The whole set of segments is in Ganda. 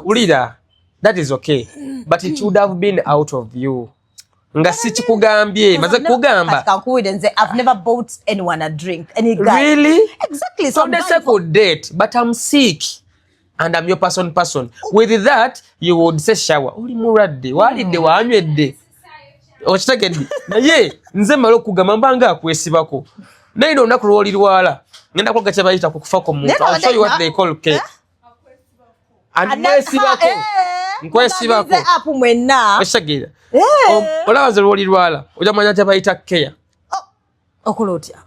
Ulida, that is okay. But it would have been out of you. Nga sichi kugambye, maze kugamba. I've never bought anyone a drink. Any guy. Really? Exactly. So they say could date, but I'm sick. And I'm your person. With that, you would say shower. Uli murade, walide wanywedde. Ochitegedde. Naye nze malo kugamba mbanga akwesibako. Naye ino olunaku lw'olirwala. Ngenda kuloga kye bayita kukufa ku muntu. I'll show you what they call cake. Anwesibako. Nkwesibako. Apu mwenna. Ochitegedde. Olaba nze lw'olirwala. Ojja manya kye bayita care. Okulotya.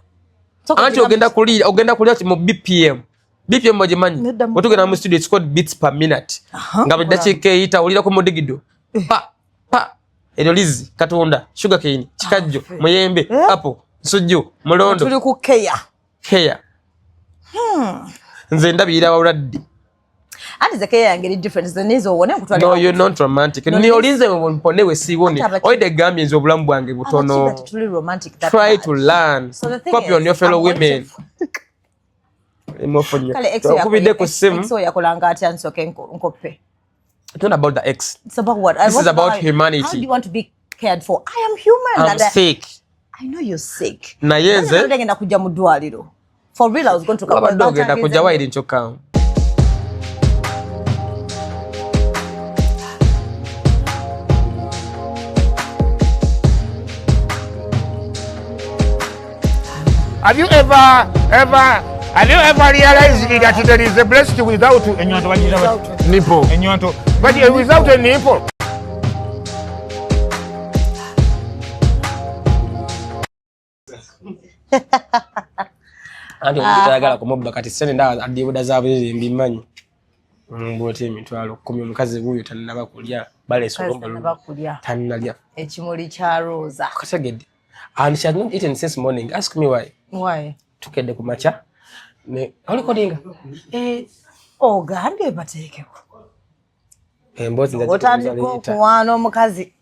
Anti ogenda kulira mu BPM. BPM mojimanyi. Otugenda mu studio, it's called beats per minute. Nga biddakiika eyita olira ku mudigido. Pa. Edolizi, katunda, sugar cane, chikajjo, muyembe, apple, sujju, mulondo. Tuli ku care. Nze ndabirira abawuladde. Ati ze care yange different zenizo wone kutwala. No, you're not romantic. Ni olinze mpone we siwone. Oide gambye nze obulamu bwange butono. Try to learn. Copy on your fellow women. Kubide ku simu. So yakolanga ati ansoke nkope. It's not about the ex. It's about what? This is about humanity. How do you want to be cared for? I am human. I'm sick. I know you're sick. Na yenze. Ndagenda kujja mu ddwaliro. For real, I was going to come. Ndagenda kujja why didn't you come? Have you ever realized that there is a breast without a nipple? But without a nipple. Anti okutayagala kumubba kati sene nda adibuda zaabwe mbimanyi. Mbote emitwalo 10 omukazi wuyo tanaba kulya baleso lomba tanalya. Ekimuli kya roza. Kategedde. And she has not eaten since morning. Ask me why. Why? Tukedde ku macha. Ne olikodinga. Ogambye bateekeko. Embozi nda otandiko kuwaana omukazi.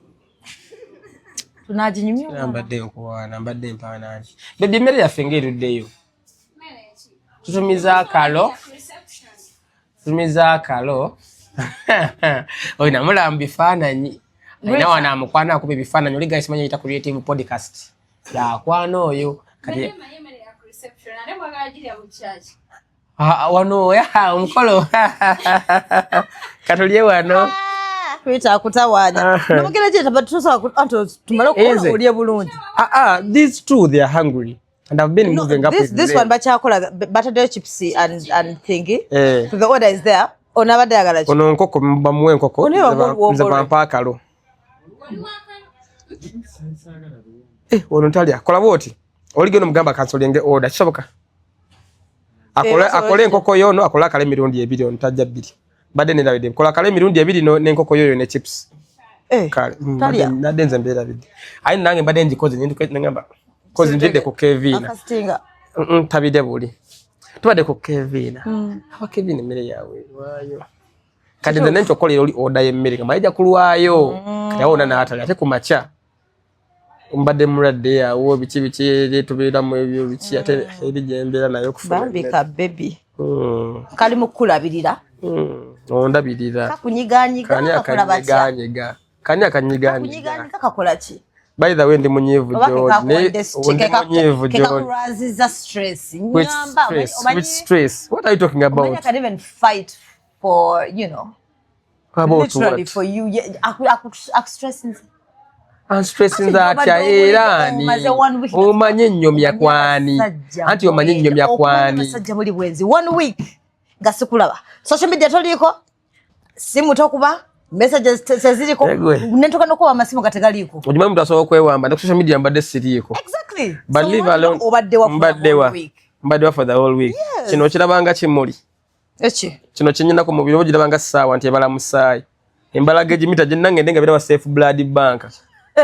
Tunaginyumya. Nambadde okuwaana, mbadde mpaana. Baby mmere yaffe ng'eruddeyo. Tutumiza akalo. Oyo namulaba bifaananyi. Alina wana amukwana akuba ebifaananyi. Oli guys manyi yita creative podcast. Yakwana oyo. Kati wano omukolo. Katulye wano. Kwita kutawaanya. Nomugera je tabatusa anto tumalo ko olye bulungi. These two they are hungry. And I've been moving up with this one bachakola butter chips and thingy. So the order is there. Onabadde agala chi. Ono nkoko bamuwe nkoko. Nze bampa akalo. Ono ntalya. Kola bwoti. Oligeno mugamba kansolenge order. Kisoboka. Akole enkoko yono akola akale mirundi 2 ontajja 2. Badde nendabidde. Kola akale mirundi 2 n'enkoko yoyo ne chips. Kale. Nadde nze mbeera bidde. Ayi nange mbadde njikoze ngamba. Kozi ndide ku Kevin. Akastinga. Tabide buli. Tubade ku Kevin. Aba Kevin mmere yawe wayo. Kadi nze nencho kolera oli order y'emmere kama ija kulwayo. Yaona na atali ate ku macha. Mbadde muradde yawo bichi tubeera mu ebyo bichi ate eri jembera nayo kufuna. Bambika baby. Kali mukulabirira. Ondabirira. Kakunyiganyiga akola bacha. Kani akanyiganyiga. Kunyiganyiga kakola ki? By the way, ndi munyevu George. Munyevu George. Stress. Which stress? What are you talking about? I can even fight for, you know. About literally what? For you. Yeah, I'm stressing. I'm stressing that irani. Omanye nnyomya kwani. Anti omanye nnyomya kwani. 1 week. Gasukulaba. Social media toliko. Simu tokuba. Messages teziriko. Nentoka nokuba amasimu gategaliko. Ojimanyi mtu asobola okwewamba ne social media mbadde siriiko. Exactly. But so leave alone. Mbaddewa for the whole week. Yes. Kino kirabanga kimuli. Echi. Kino kinyinako mu biro girabanga ssaawa nti ebala musaayi. Embalaga egimita ginnange ndenga biraba Safe Blood Bank.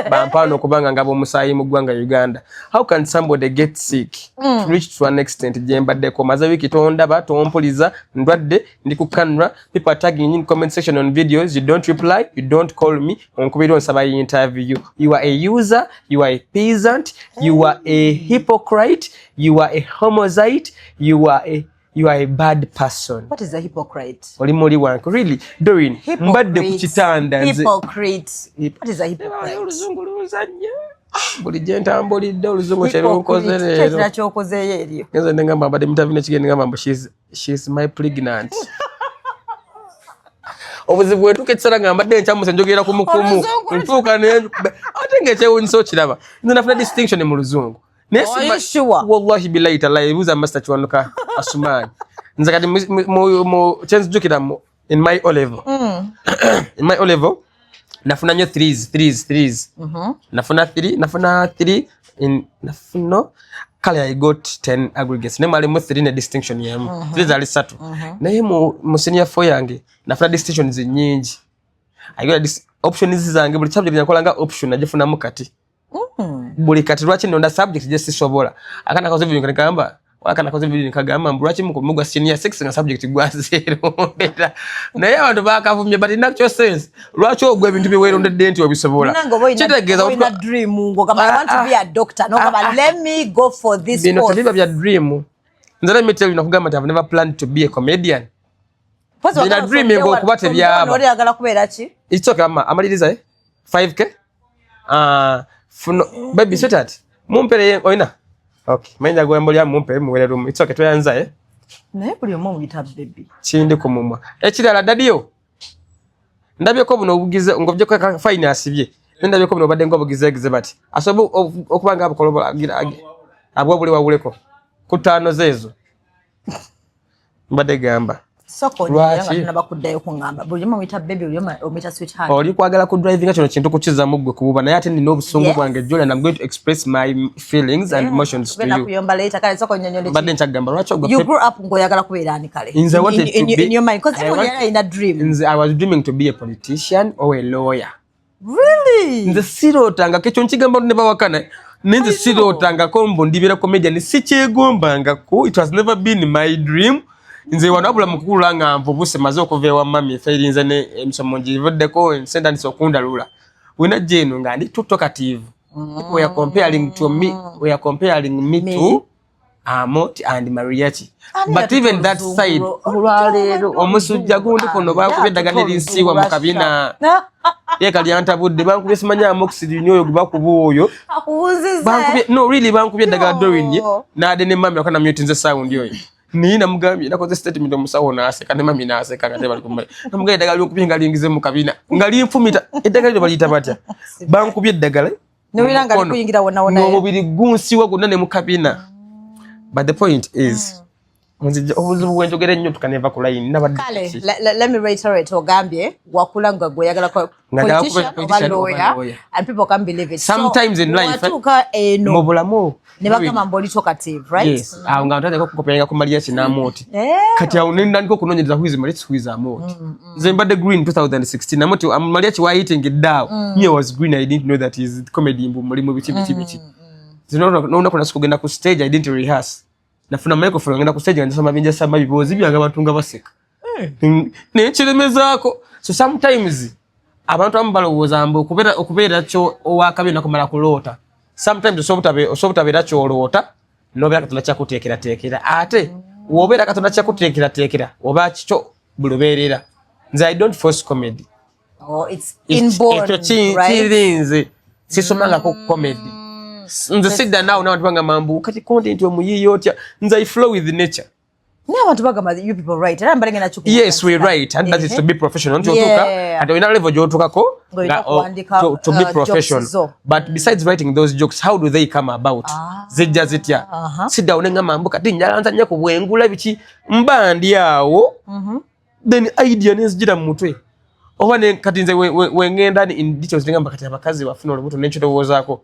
Bampano kubanga ngabo musaayi mu ggwanga Uganda. How can somebody get sick to reach to an extent jembadde ko maze wiki tonda ba tompuliza ndwadde ndi ku camera, people are tagging in comment section on videos, you don't reply, you don't call me, onkubira onsaba interview. You are a user, you are a peasant, you are a hypocrite, you are a homicide, you are a you are a bad person. What is a hypocrite? Oli muli wange. Really, Doreen, mbadde ku kitanda nze. Hypocrite. What is a hypocrite? Oluzungu lunzanya. Buli gye ntambulidde oluzungu kye lunkoze leero. Kye kyokozeeyo eryo. Nze ngamba mbadde mutavina kigenda ngamba she's my pregnant. Obuzibu bwetuuka ekisala nga mbadde nkyamusa njogera ku mukumu. Ntuuka ate ng'ekyewuunyisa okiraba. Nze nafuna distinction mu luzungu. Wallahi billahi tallahi ebuuza master Kiwanuka Asuman. Nze kati kyenzijjukira in my O level. In my O level nafuna nnyo threes. Nafuna three kale I got 10 aggregates. Ne malemu 3 ne distinction yemu. 3 zali 3. Naye mu senior 4 yange nafuna distinctions nyingi. I got this options zange buli subject nakolanga option nagifunamu kati. Buli kati lwaki nonda subject je Sisobola. Akana koze video nkagamba wakana koze video nkagamba lwaki mugwa senior 6 nga subject gwa 0. Naye abantu bakavumye but in actual sense lwaki ogwa ebintu biwerondedde nti obisobola. Kitegeza oina dream ngo kama I want to be a doctor no kama let me go for this course. Bino tabiba bya dream. Nzala me tell you nakugamba I've never planned to be a comedian. Bina dream ngo kubate byaba. Nori agala kubera ki? It's okay amaliriza 5k. Baby sweetheart mumpere oina. Okay, manya go mboli amumpere muwere room. It's okay twayanza Naye buli omu yita baby. Kindi ku mumwa. Ekirala dadiyo. Ndabye ko buno obugize ngobye ko finance bye. Ndabye ko buno badde ngobugize bati. Asobo okubanga abakolobola agira abwo buli wawuleko. Kutano zezo. Mbadde gamba. Soko nyanga nabakuddayo kungamba. Buli omu yita baby buli omu omita sweetheart. Oli kwagala ku driving kino kintu kukiza mugwe kububa naye ate ndina obusungu bwange Julia and I'm going to express my feelings and emotions to you. Kuyomba later kale soko nyonyole. Badde nchagamba lwaki ogwa. You grew up ngoyagala kubeera ani kale. In your mind because everyone had in a dream. I was dreaming to be a politician or a lawyer. Really? Nze sirotanga kecho nchigamba ne bawakana. Nze sirotanga ko mbondibira comedian si kyegombanga ko it has never been my dream. Nze wanabula mukulu nga mvubuse maze okuvewa mami fairinze ne emsomonji voddeko ensenda nisokunda lula. Wina jeno nga ndi too talkative. We are comparing me to Amot and Mariachi. But even that side olwalero omusujja gundi kono bakubeddaganira Nziwa mu kabina. Ye kali antabudde bankubye simanya amoxide nyoyo bakubuyo. Bankubye no really bankubye daga Doreen nade ne mami akana mute nze sound yoyo. Nina mugambye nakoze statement omusawo naaseka ne mami naaseka kate bali kumale. Namugaye daga lyokubye ngalingize mu kabina. Ngali mfumita eddaga lyo baliyita batya. Bankubye eddagala. Nowiranga likuyingira wona wona. Nomubiri gunsiwa gonna ne mu kabina. But the point is obuzibu bwenjogera nnyo tukaneva ku line nabadde. Let me reiterate ogambye wakula nga goyagala politician or lawyer and people can't believe it. Sometimes in life mu bulamu ne bagamba mboli talkative, right? Yes. Nga ntaze ko kukopenga ku Mariachi na Amoti. Kati awo nenda ndiko kunonyeza who is Mariachi who is Amoti. Mbadde green 2016 Amoti Mariachi wa hitting it down. Me was green, I didn't know that is comedy mbu mulimu bichi. No kuna sikugenda ku stage I didn't rehearse. Nafuna microphone ngenda ku stage ndasoma binja samba bibozi byanga batunga baseka. Ne chiremezaako. So sometimes abantu ambalowoza mbu okubeera kyo owakabina kumala kulota. Sometimes osobutabera kyo olota nobera katonda kyakuteekera ate wobera katonda kyakuteekera oba kyo buloberera. Nze I don't force comedy. Oh, it's inborn, right? Sisomanga ko comedy. Nze sidda now tubanga mambu kati content omuyiyo otya nze I flow with nature. Now tubanga you people right era mbalenga na chuku. Yes, we right and that is to be professional. Ntotuka ate ina level jotukako to be professional. But besides writing those jokes, how do they come about? Zijja zitya. Sidda unenga mambu kati njalanza nya kubwengula bichi mbandi awo. Then idea nezijira mu mutwe. Oba ne kati nze wengenda in details ngamba kati abakazi bafuna olubuto n'enchoto wozaako.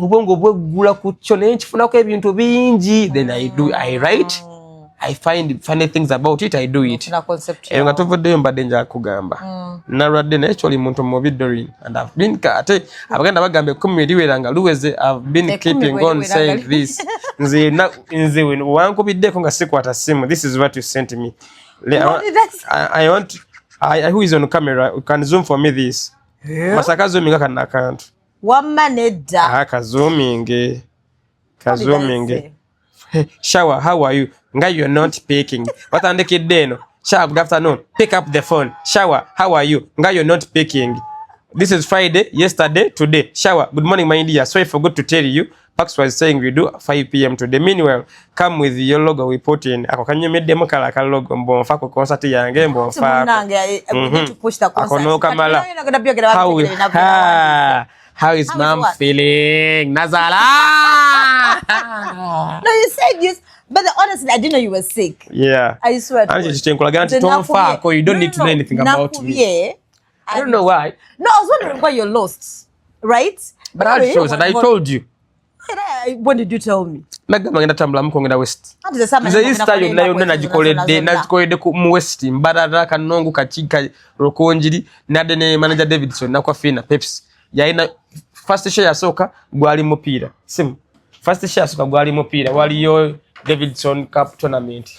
Ubongo bwegula kucho nenchifuna ko ebintu bingi then I write I find funny things about it I do it nga tovodde mbadde nja kugamba narwadde actually muntu mubi Doreen and I've been ate abaganda bagambe comedy weranga luweze I've been keeping on saying this nze wankubiddeko nga sikwata simu. This is what you sent me. I want who is on camera you can zoom for me this masaka zooming kana akantu Wamaneda. Kazooming. Shower, how are you? Nga you're not picking. What and the kid then? Shower, good afternoon. Pick up the phone. Shower, how are you? Nga you're not picking. This is Friday, yesterday, today. Shower, good morning, my dear. Sorry, forgot to tell you. Pax was saying we do 5 p.m. today. Meanwhile, come with your logo we put in. Ako kanyo made demo kala ka logo mbo mfako concert yange mbo mfako. We need to push the concert. Akono kamala. How is mom feeling? Nazala. No, you said yes. But honestly, I didn't know you were sick. Yeah. I swear. You don't need to know anything about me. I don't know why. No, I was wondering why you're lost. Right? But I chose and I told you. When did you tell me? Nagamba ngenda tambula mukongera west. Nze Easter yonna yonna nagikolede mu west mbarara kanongo kachika rokonjiri nade ne manager Davidson nakwa fina Pepsi. Yaina first show yasoka gwali mupira. Sim. First show yasoka gwali mupira waliyo Davidson Cup tournament.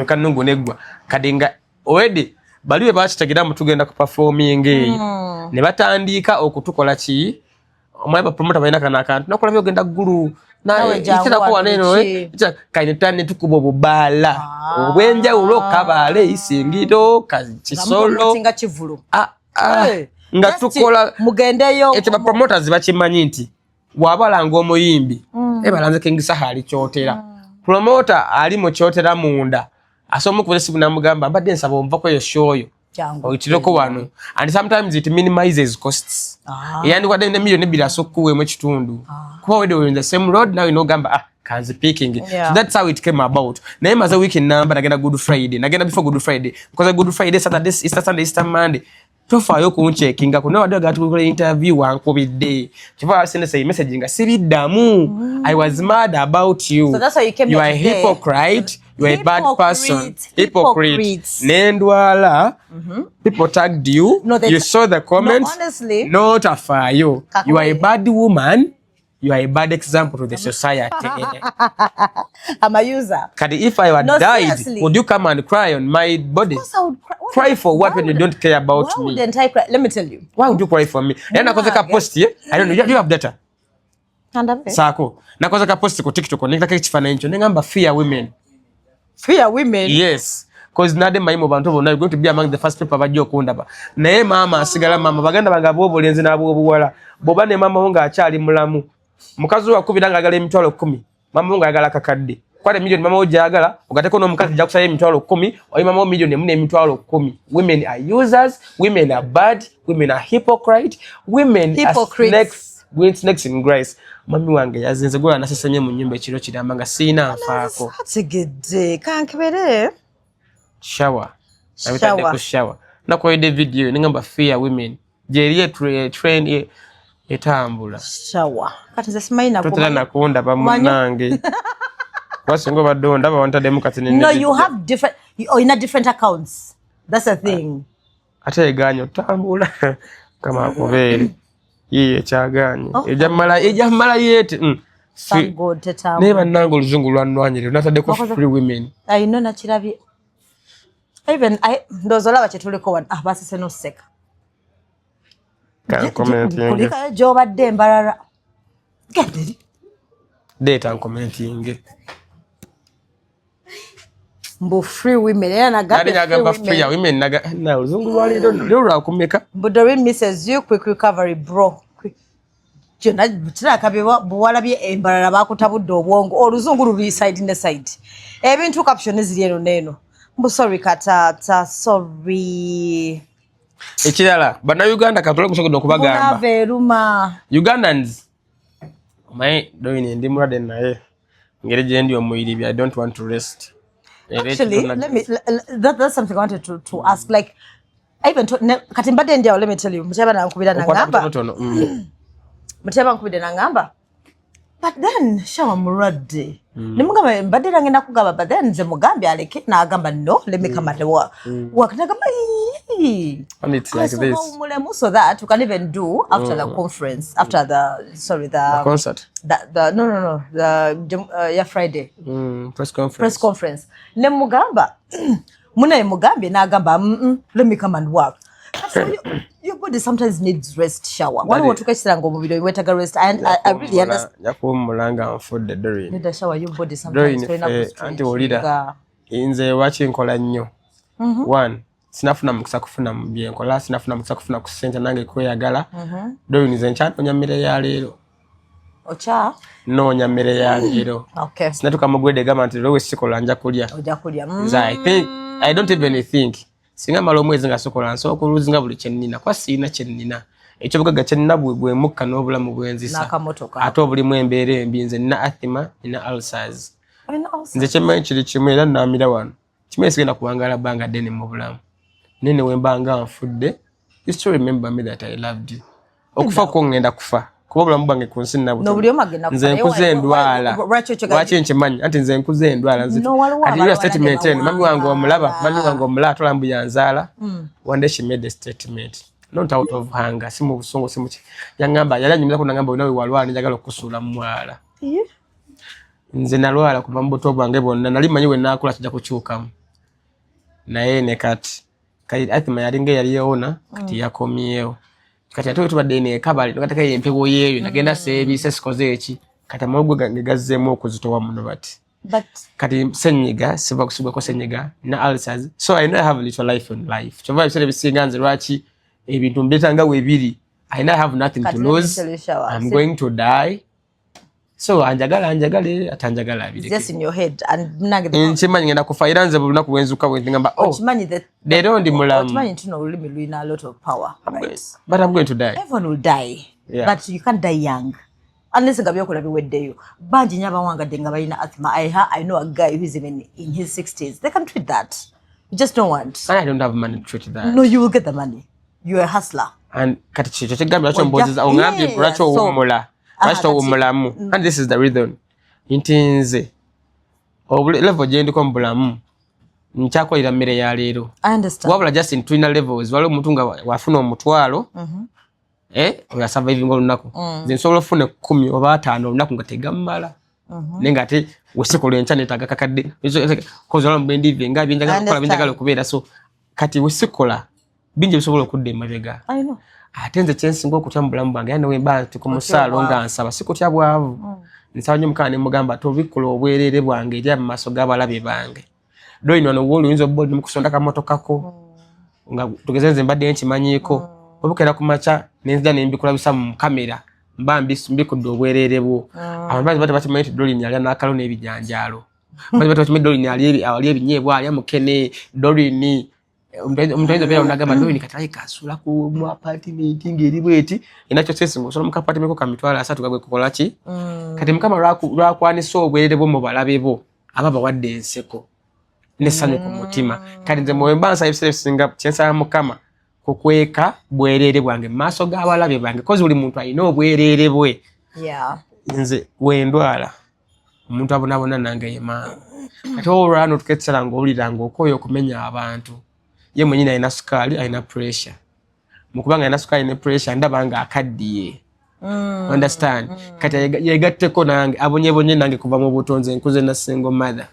Kanongo negwa kadenga already baliwe bakitagira mutugenda ku performing ne batandika okutukola ki omwaba promoter bayina kana akantu nakola byogenda guru na itira ko waneno kainetane tukubo bubala obwenja ulo kabale isingito kachisolo tinga chivulu nga tukola mugendeyo ete ba promoters bachimanyi nti wabalanga omuyimbi balanze kengisa hali kyotera promoter ali mu kyotera munda asomo kuze sibu namugamba mbadde nsaba omva ko yo show yo oitiroko wano and sometimes it minimizes costs yani kwa dene million bila sokuwe mu kitundu kuba wedo in the same road now you know gamba kanzi picking so that's how it came about na ema za weekend number nagenda good friday nagenda before good friday because good friday saturday easter sunday easter monday tofa yo kuncheckinga kuno wadu gatukola interview wankobidde kiva sene say message nga sibiddamu I was mad about you so that's why you came you are a hypocrite. You are a bad person. Hypocrite. Nendwala. People tagged you. No, you saw the comments. No, honestly. Not a fire. You are a bad woman. You are a bad example to the society. I'm a user. If I had died, seriously, would you come and cry on my body? Of course I would cry. Cry for what when you don't care about why me? Wouldn't I cry? Let me tell you. Why would you cry for me? And I post here. I don't know. Do you have data? Sako. Na post ko TikTok. Nitaka kichifana incho. Nengamba fear women. Fear women? Yes. Because nade maimo bantu bona you're going to be among the first people bajjo kundaba. Naye mama asigala mama baganda bagabobo lenzi nabo obuwala. Boba ne mama wonga achali mulamu. Mukazi wa kubidanga agala emitwalo 10. Mama wonga agala kakadde. Kwale million mama ojagala ugateko no mukazi ja kusaya emitwalo 10. Oyi mama million mune emitwalo 10. Women are users, women are bad, women are hypocrite, women are snakes in grace. Mami wange yazinze gola nasesemye mu nyumba ekiro kiramba nga sina afaako. Ategedde kankebere. Shower. Nabitadde ku shower. Nakoyede video ningamba fear women. Jeriye train etambula. Shower. Kati ze simaina ko. Tutala nakonda bamunange. Wasingo badonda bawantade mukati nene. No, you have different in different accounts. That's the thing. Ate eganyo tambula kama akubere. Iye chaganyi. Ejamala yete. Thank God tetamu. Neba nango luzungu lwanwanyire. Natade ko free women. I know nachirabye. Even ndozola bachetuliko wan basi seno seka. Kan commenting. Kulika joba dembarara. Gederi. Data commenting. Mbo free women yana gaba free women na luzungu lwali lwa kumeka. But the way misses you quick recovery bro. Jona butira kabewa buwala bye embarara bakutabudde obwongo oluzungu luli side in the side. Ebintu caption zirieno neno. Mbo sorry katata sorry. Ekirala bana Uganda katula kusogodo kubagamba. Veruma. Ugandans my doing ndi murade naye ngereje ndi omuyiri I don't want to rest. Actually, that's something I wanted to ask. Like, even katimbade ndia, let me tell you, mcheba na nkubida na ngamba. Mcheba nkubida na ngamba. But then, shawa murade. Nimugamba mbade na ngenda kugaba, but then ze mugambi aleke na agamba no, let me come at the work. Wakina gamba and it's like this. So that we can even do after the conference, after the concert. The Friday. Press conference. Press conference. Ne mugamba. Muna mugambi na agamba let me come and work. Your body sometimes needs rest. Shower. One want to catch the angle, we take a rest, and I really understand. Yakumulanga food the during. Need a shower. Your body sometimes. Anti-Olida. Inze watching kola nnyo. One, sinafuna mukisa kufuna mbyenkola, sinafuna mukisa kufuna ku Sente nange kweyagala. Dori nize nkyanonya mmere ya leero. Ocha? Noonya mmere ya leero. Okay. Sinatuka mugwede gamba nti lowe sikola nja kulya. Oja kulya. I don't even think. Singa malo mwezi nga sokola nso kuluzinga buli kyenina. Kwa sina kyenina. Ekyo bugaga kyenina bwe mukka n'obulamu bwenzisa. Nakamotoka. Ate obulimu embeera embi nze nina asthma, nina ulcers. Nze kyemmanyi kiri kimu era nnaamira wano. Kimwe sigenda kuwangala bbanga ddene mu bulamu. Nene we mbanga nfudde. You still remember me that I loved you. Okufa ko ngenda kufa. Kuba obulamu bwange ku nsi nabwo. Nobuli omagenda kufa. Nze nkuze endwala. Lwaki nkimanyi? Anti nze nkuze endwala nzito. Kati your statement eno. Mami wange omulaba atola mbu yanzaala. One day she made a statement. Not out of hunger. Simu busongo simu ki. Yangamba yalanyumiza kunangamba winawe walwala njagala okusuula mu mwala. Nze nalwala kuva mu buto bwange bwonna nali manyi we naakula kijja kukyukamu. Naye ne kati atima yalinga yali yona kati yakomyewo. Kati ate tubadde ne kabali ngataka yempewo yeeyo nagenda seebise sikoze eki kati amawugwe gange gazzeemu okuzitowa muno bati. Kati senyiga siva kusubwa ko senyiga na ulcers. So I know I have a little life in life. Kyova ebisere bisinga nze lwaki ebintu mbetanga webiri. I know I have nothing to lose. I'm going to die. So anjagala atanjagala abiri. Just in your head and nagede. Nchimanyi ngenda kufa era nze buluna kuwenzuka we ngamba Chimanyi that they don't mulam. Chimanyi tuno ulimi luina a lot of power, right? But I'm going to die. Everyone will die. Yeah. But you can't die young. Unless ngabiyo kula biwedde you. Banji nyaba wanga denga balina asthma. I know a guy who's even in his 60s. They can treat that. You just don't want. I don't have money to treat that. No, you will get the money. You're a hustler. And kati chicho chigambi lacho mbozi ongambye lacho umula. Lacho umulamu. And this is the reason. Intinze. Level je ndiko mbulamu. Nchako ila mmere ya leero. I understand. Wabula just in twin levels. Wale mutunga wafuna omutwalo. Oya surviving olunaku. Zinsobola ofune 10 oba 5 olunaku ngatega mmala. Nenga ate wesikola enchane taga kakadde. Kozola mbendi vinga binjaga kola binjaga okubeera so kati wesikola binje bisobola okudde mabega. I know. Atenze chensi ngo kutambula mbanga yana wemba tukumusalo nga ansaba sikutya bwavu. Nsawo nyo mukane mugamba to bikolo obwerere bwange eri amaso gabalabe bange. Do ino no wolu inzo bodi mukusonda ka motoka ko. Nga tugezenze mbadde enchimanyiko. Obukera kumacha nenzida nembikula bisa mu kamera. Mbambi mbikudde obwerere bwo. Abantu batamanyi doli nyalya nakalo nebijanjalo. Abantu batamanyi doli nyalya ali ebinyebwa ali mukene doli ni Umtaizo pia unagamba doli nikataye kasula ku mu apartment ngeri bweti inacho sese ngo solo mu apartment ko kamitwala asatu kagwe kukola ki kati mukama lwakwani so obwerere bwo mu balabe bo ababa wadde enseko nesanyu ku mutima kati nze mwembansa ebisere singa chensa mukama kukweka bwerere bwange maso g'abalabe bange kozi buli muntu alina obwerere bwe nze wendwala omuntu abonabona nange yema kati olwano tuketsala ng'owulira ng'okoyo okumenya abantu ye mwenyina alina sukali alina pressure mukubanga alina sukali ne pressure ndaba nga akaddiye understand kati yegatteko nange abonyebonye nange kuva mu butonze nkuze na single mother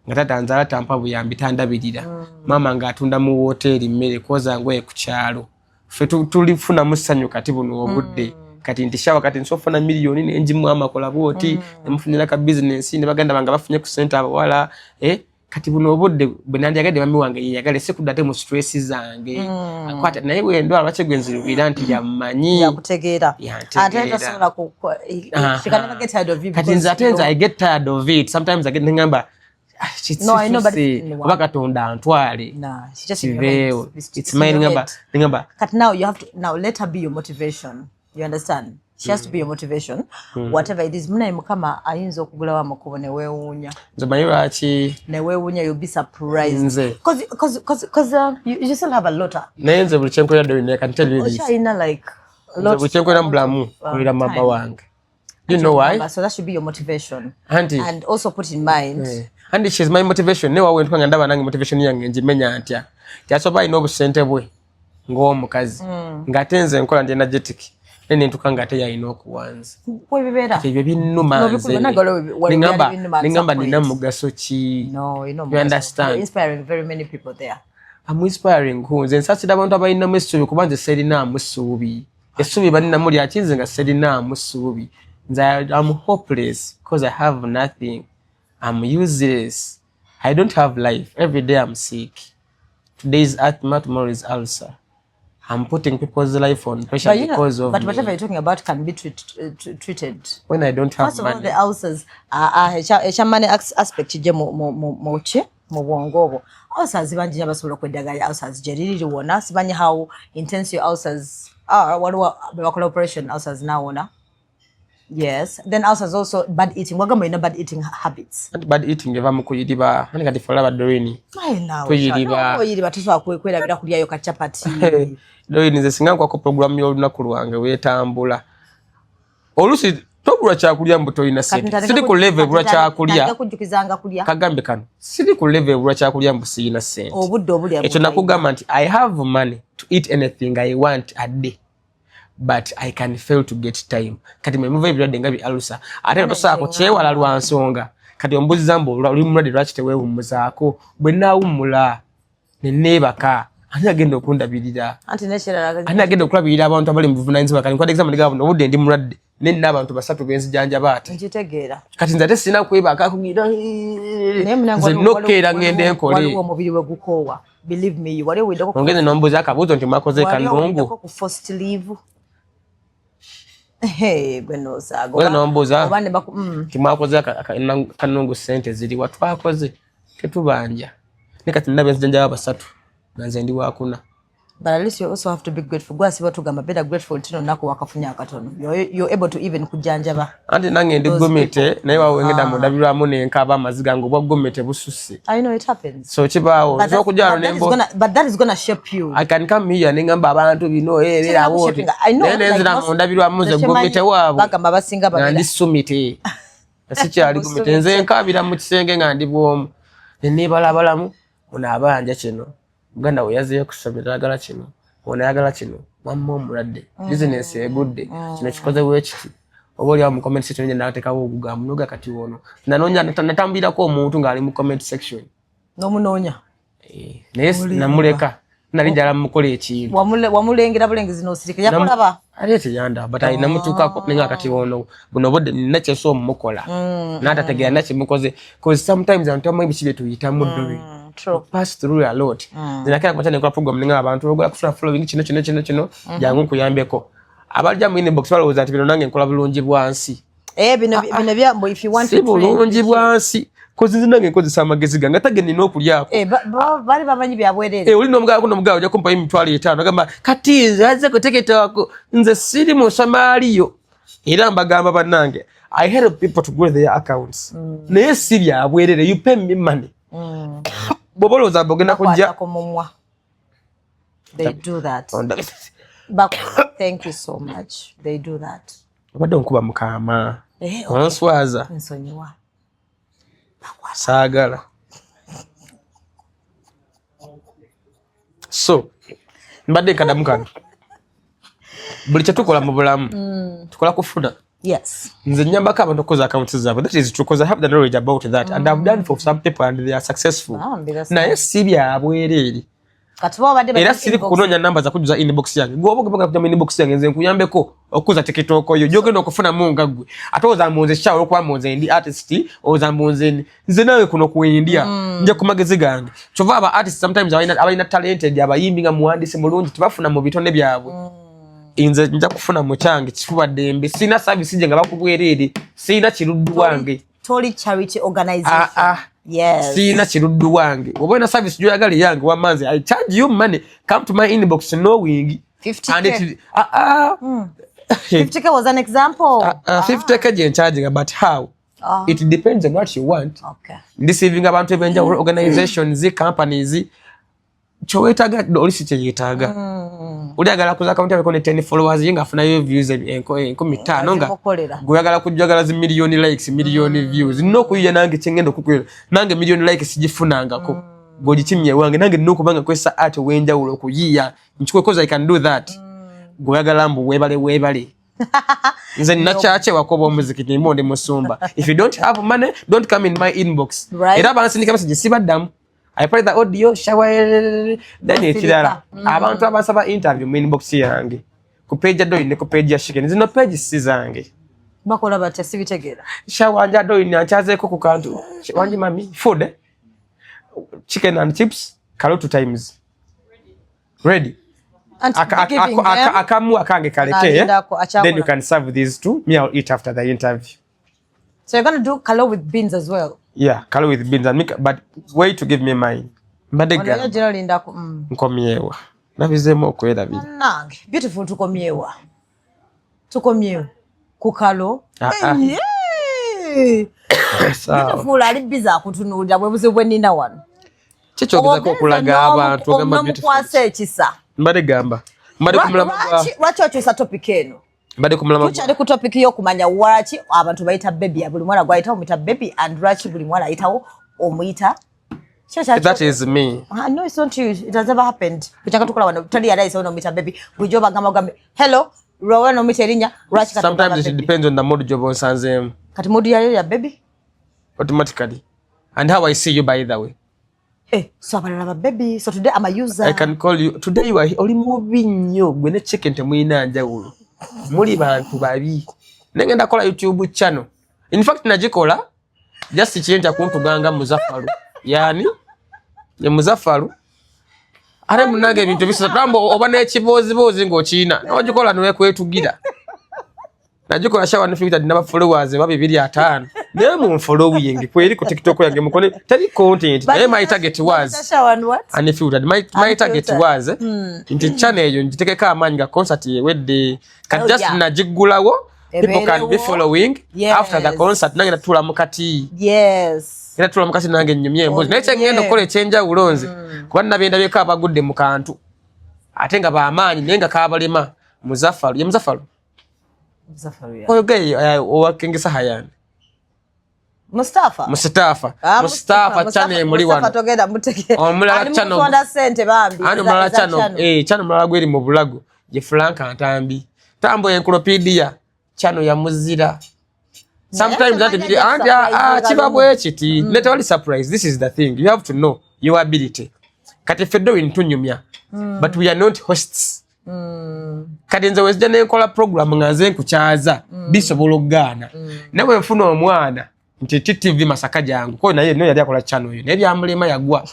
nga tata nzala tampa buyambi tandabirira mama nga atunda mu hoteli mmere koza ngwe ku kyalo fe tulifuna musanyu kati buno obudde kati ntishawa kati nsofuna miliyoni nenji mwama kola boti emufunira ka business ne baganda banga bafunye ku center abawala kati buno obudde benandi yagade mami wange yagale sekudate mu stress zange akwata naye wendwa lwache gwenzirubira nti yamanyi yakutegeera ate tasobola ku she can never get tired of you kati nzatenza I get tired of it sometimes I get ngamba no I know but bakatonda ntwale nah she just it's my ngamba kati now you have to now let her be your motivation you understand she has to be your motivation whatever it is muna mukama ayinza okugula wa makubo ne weewunya nzamayira achi ne weewunya you'll be surprised because you still have a lot nenze buli chenko yado ne can tell you this like a lot buli chenko mblamu kulira mama wange you know why so that should be your motivation Auntie. And also put in mind and she's my motivation ne wawe ntwanga ndaba nange motivation yange njimenya antya kyasoba ino busente bwe ngo Mukazi ngatenze nkola ndi energetic nene ntukanga ate yayina okuwanza kwebibera ebyo binnumanze ningamba nina mugaso ki no you know you understand you're inspiring very many people there I'm inspiring who nze nsasira abantu abalina musubi kuba nze serina musubi esubi balina muli akinze nga serina musubi nze I'm hopeless because I have nothing. I'm useless. I don't have life. Every day I'm sick. Today is asthma, tomorrow is ulcer. I'm putting people's life on pressure because of but me. Whatever you're talking about can be treated. When I don't have First money. of all, the ulcers money aspect je mu bwongo obwo. Ulcers bangi abasobola kwedagala ulcers jeriri wona simanyi how intense your ulcers are. What operation ulcers now. Yes. Then ulcers also bad eating. Wagamba ina bad eating habits. Bad eating eva mukuyiriba. Hani kati fola badorini. Kuyiriba tuso kwera bira kulya yo kachapati. Dorini nze singa kwa program yo lunaku lwange wetambula. Olusi tobula kyakulya mbuto ina sente. Sidi ku level bula kyakulya. Kujukizanga kulya. Kagambe kano. Sidi ku level bula kyakulya mbusi ina sente. Obudde ekyo nakugamba nti I have money to eat anything I want a day. But I can fail to get time. Kati me move ebirwadde nga bi alusa. Ate tosaako kyewala lwa nsonga. Kati ombuzi zambo oli mulwadde lwaki teweewummuzaako. Bwe naawummula ne neebaka. Ani agenda okundabirira. Ani agenda okulabirira abantu abali mu buvunaanyizibwa. Kati nkwata example gabo obudde ndi mulwadde. Ne nina abantu basatu benzijanjaba ate. Nkitegeera. Kati nze ate sina kwebaka kugira. Nze nokkeera ngende nkole. Waliwo omubiri we gukoowa. Believe me, waliwo widako. Ongeze n'ombuuza akabuuzo nti mwakoze kanungu. Waliwo ku forced leave. Hey, bweno sago. Wala nomboza. Obane timwakoze kanungu sente ziri watwakoze tetubanja. Nekati ndabe nzijanja basatu. Nanze ndi wakuna. But at least you also have to be grateful. Gwasi batugamba better grateful tino nako wakafunya akatono. You're able to even kujanjaba. Andi nange ndi gomete naye wawengeda mu ndabirwamu nenkaba amaziga ngo bwa gomete bususse. I know it happens. So kibaawo so kujalo nembo. But that is gonna shape you. I can come here nengamba abantu bino era wote. Nenzira mu ndabirwamu ze gomete wabo. Bagamba basinga babira. Ndi sumite. Asikyali gomete nze nkabira mu kisenge nga ndi bwomu. Ne balabalamu unabanja kino. Uganda oyaze kusomera agala kino. Ona yagala kino. Mamma omulwadde. Business egudde. Kino kikoze bwekiti. Oboli ya mu comment section nje natekawo okugamba munoga kati wono. Nanonya natambira ko omuntu ngali mu comment section. No munonya. Namuleka. Nali njala mukole ekintu. Wamulengera bulengezi no sirika yakolaba. Alete yanda but I namutuka ko ninga kati wono. Buno bodde nache so mukola. Nata tegera nache mukoze cause sometimes I'm telling you bichire tuyita muddobi. True. Pass through a lot. Zinakira kwa chane kwa program ninga abantu ogula kufuna following kino jangu nkuyambeko. Abalja mu inbox baloza ati bino nange nkola bulungi bwansi. Bino byambo if you want to bulungi bwansi cause zinange nkozesa amagezi gange atageni n'okulyako. Bali bamanyi byabwerere. Oli nomugabo ojja kumpa $5,000 agamba kati nze kuteketa wako nze siri mu Somalia. Era mbagamba bannange I help people to grow their accounts. Naye si byabwerere you pay me money. Boboloza bogena kujja. They do that. But thank you so much. They do that. Obadde nkuba mukama. Onswaza. Nsonyiwa. Saagala. So, mbadde nkadamu kano. Buli kyatukola mu bulamu. Tukola kufuna. Yes. Nze nyambako abantu okukoza accounts zaabwe. That is true because I have the knowledge about that and I've done for some people and they are successful. Naye si byabwerere. Era siri kunoonya namba za kujuza inbox yange. Gwe obogera kujja mu inbox yange nze nkuyambeko okuza TikTok yo. Jogenda okufuna munga gwe. Ate ozambuze shawo okwa munze ndi artist ozambuze nze nawe kuno ku India. Nje ku magezi gange. Chova aba artists sometimes abalina talented abayimbi nga muhandisi mulungi tubafuna mu bitonde byabwe. Inze nja kufuna mu kyange kifuba dembe. Sina service nje nga bakubwerere. Sina kiruddu wange. Toli charity organization. Yes. Sina kiruddu wange. Obona service jo yagali yange wa manzi. I charge you money. Come to my inbox knowing 50K. 50K was an example. 50K je charging but how? It depends on what you want. Okay. Deceiving abantu ebenja organizations, companies. Chowetaga olisi kyeyetaga. Ulyagala kuza account yako ne 10 followers yinga afuna yo views 15 nga guyagala kujagala zi million likes million views no kuyiya nange kyengendo kukwera nange million likes sigifunangako gogikimye wange nange nokubanga kwesa art wenjawulo okuyiya nchikwe cause I can do that guyagala mbu webale nze nachache wakobo muziki nimonde musumba if you don't have money don't come in my inbox era bansindika message sibaddamu I play the audio, shower, then ekirala. Abantu abasaba interview mu inbox yange. Ku page do ine ku page ya Chicken. Zino page sizange. Bakola bate sibitegera. Shower do ine anchazeeko ku kantu. Wange mami, food. Chicken and chips, kalo 2 times. Ready. Akamu akange kaleke. Then you can serve these two. Me I'll eat after the interview. So you're going to do kalo with beans as well? Yeah, kalo with beans and but wait to give me mine. Mbadega. Nkomyewa. Nabizemo okwera bili. Nange, beautiful tukomyewa. Tukomyewa. Kukalo. Beautiful ali biza akutunulira bwebuze bwenina wano. Chichogeza ko kulaga abantu ogamba beautiful. Omukwasa ekisa. Mbade gamba. Mbade kumulama kwa. Lwaki okyusa topic eno? Mbade kumulama. Tukyali ku topic yo kumanya lwaki abantu bayita baby ya buli mwana gwayita omuyita baby and lwaki buli mwana ayitawo omuyita. That is me. No, it's not you. It has never happened. Kuchanga tukula wano tali yada iso omuyita baby. Bujoba gamba gambe. Hello. Rowa no omuyita erinya. Lwaki kati. Sometimes it depends on the mood job onsanzem. Kati mood ya baby? Automatically. And how I see you by the way. So I'm a baby. So today I'm a user. I can call you. Today you are only moving you. When a chicken to me na njawulo. Muri bantu babi. Nengenda kola YouTube channel. In fact najikola just change akuntuganga Muzafaru. Yani ya Muzafaru. Are munage ebintu bisatambo oba n'ekibozibozi ng'okina. Nojikola niwe kwetugira. Najikola shawa nifika ndaba followers babibiri 5. Nemu following kweli ku TikTok yange mukone tali content. My target was and if you my target was into channel eyo njitekeka amanyi ga concert wedde can just najigulawo people can be following after the concert nange natula mukati. Yes. Era tula mukati nange nnyumye embozi. Naye ngendo kole chenja ulonze. Kuba nabenda beka abagudde mu kantu. Ate nga ba amanyi nenga kabalema Muzafaru. Ye Muzafaru. Muzafaru ya. Okay, owakengesa hayani. Mustafa channel muri wano. Mustafa togenda muteke. Omulala channel. Ani Sente bambi. Ani omulala channel. Channel mulala gweri mu bulago. Je Frank Antambi. Tambo encyclopedia. Channel ya muzira. Sometimes that be chibabwe chiti. Let all surprise. This is the thing. You have to know your ability. Kati fedo intunyumya. But we are not hosts. Kati nze wezija nenkola program nganze nkuchaza. Sisobola okugana. Nawe nfuna omwana. Nti TV Masaka jangu. Ko naye no yali akola channel yo. Ne byamulema yagwa.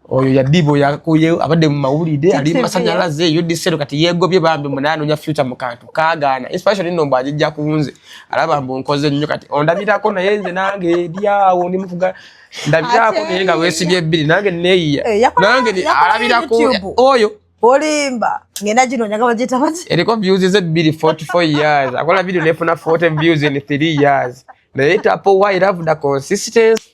Oyo yadibo yakuye abadde mu mawulide ali masanyalaze yo disero kati yegobye bambe munano nya future mukantu kagana. Especially nomba ajja kunze. Alaba mbo nkoze nnyo kati ondabirako naye nze nange diawo ndi mufuga ndabirako nenga wesibye bili nange neyiya. Nange ni alabirako oyo Olimba. Ngenda jino nyaga bajita bati. Eriko views is 44 years. Akola video nefuna 40 views in 3 years. Naita hapo why love the consistency.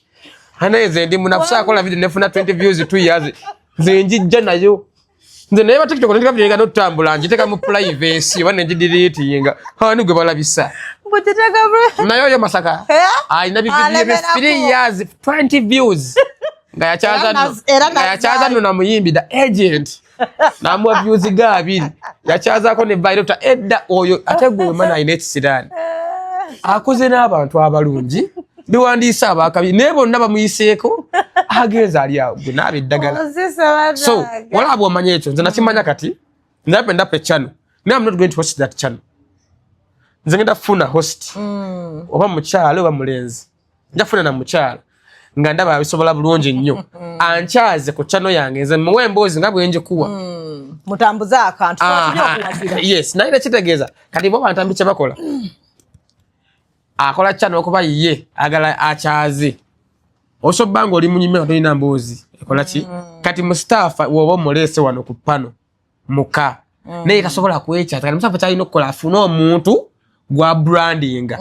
Hana ezendi munafusa akola video nefuna 20 views 2 years. Zenjija nayo. Nze naye TikTok ndika video nga notambula njiteka mu privacy wane delete yinga. Hani gwe balabisa. Mbutiteka bro. Nayo yo Masaka. Ina video 3 years 20 views. Nga yachaza nuna muyimbi the agent. Namwa views ga 2. Yachaza ko ne viral edda oyo ategwe mana ine kisidani. Akoze n'abantu abalungi biwandiisa abakabi nebo naba muyiseeko ageza ali awo nabe ddagala. So walabo omanye ekyo nze nakimanya kati ndapenda pe channel. Now I'm not going to host that channel. Nze ngenda funa host oba mukyalo oba mulenzi njafuna na mukyalo nga ndaba abisobola bulungi nnyo anchaze ku channel yange nze muwe mbozi nga bwenje kuwa mutambuza akantu yes naye kitegeeza kati bo bantambi kye bakola akola channel okuba ye agala achaze oso bango oli munyime atolina mbozi ekola ki kati Mustafa wobo mulese wano ku pano muka naye tasobola kwecha kati Mustafa kyalina okukola afuna omuntu gwa brandinga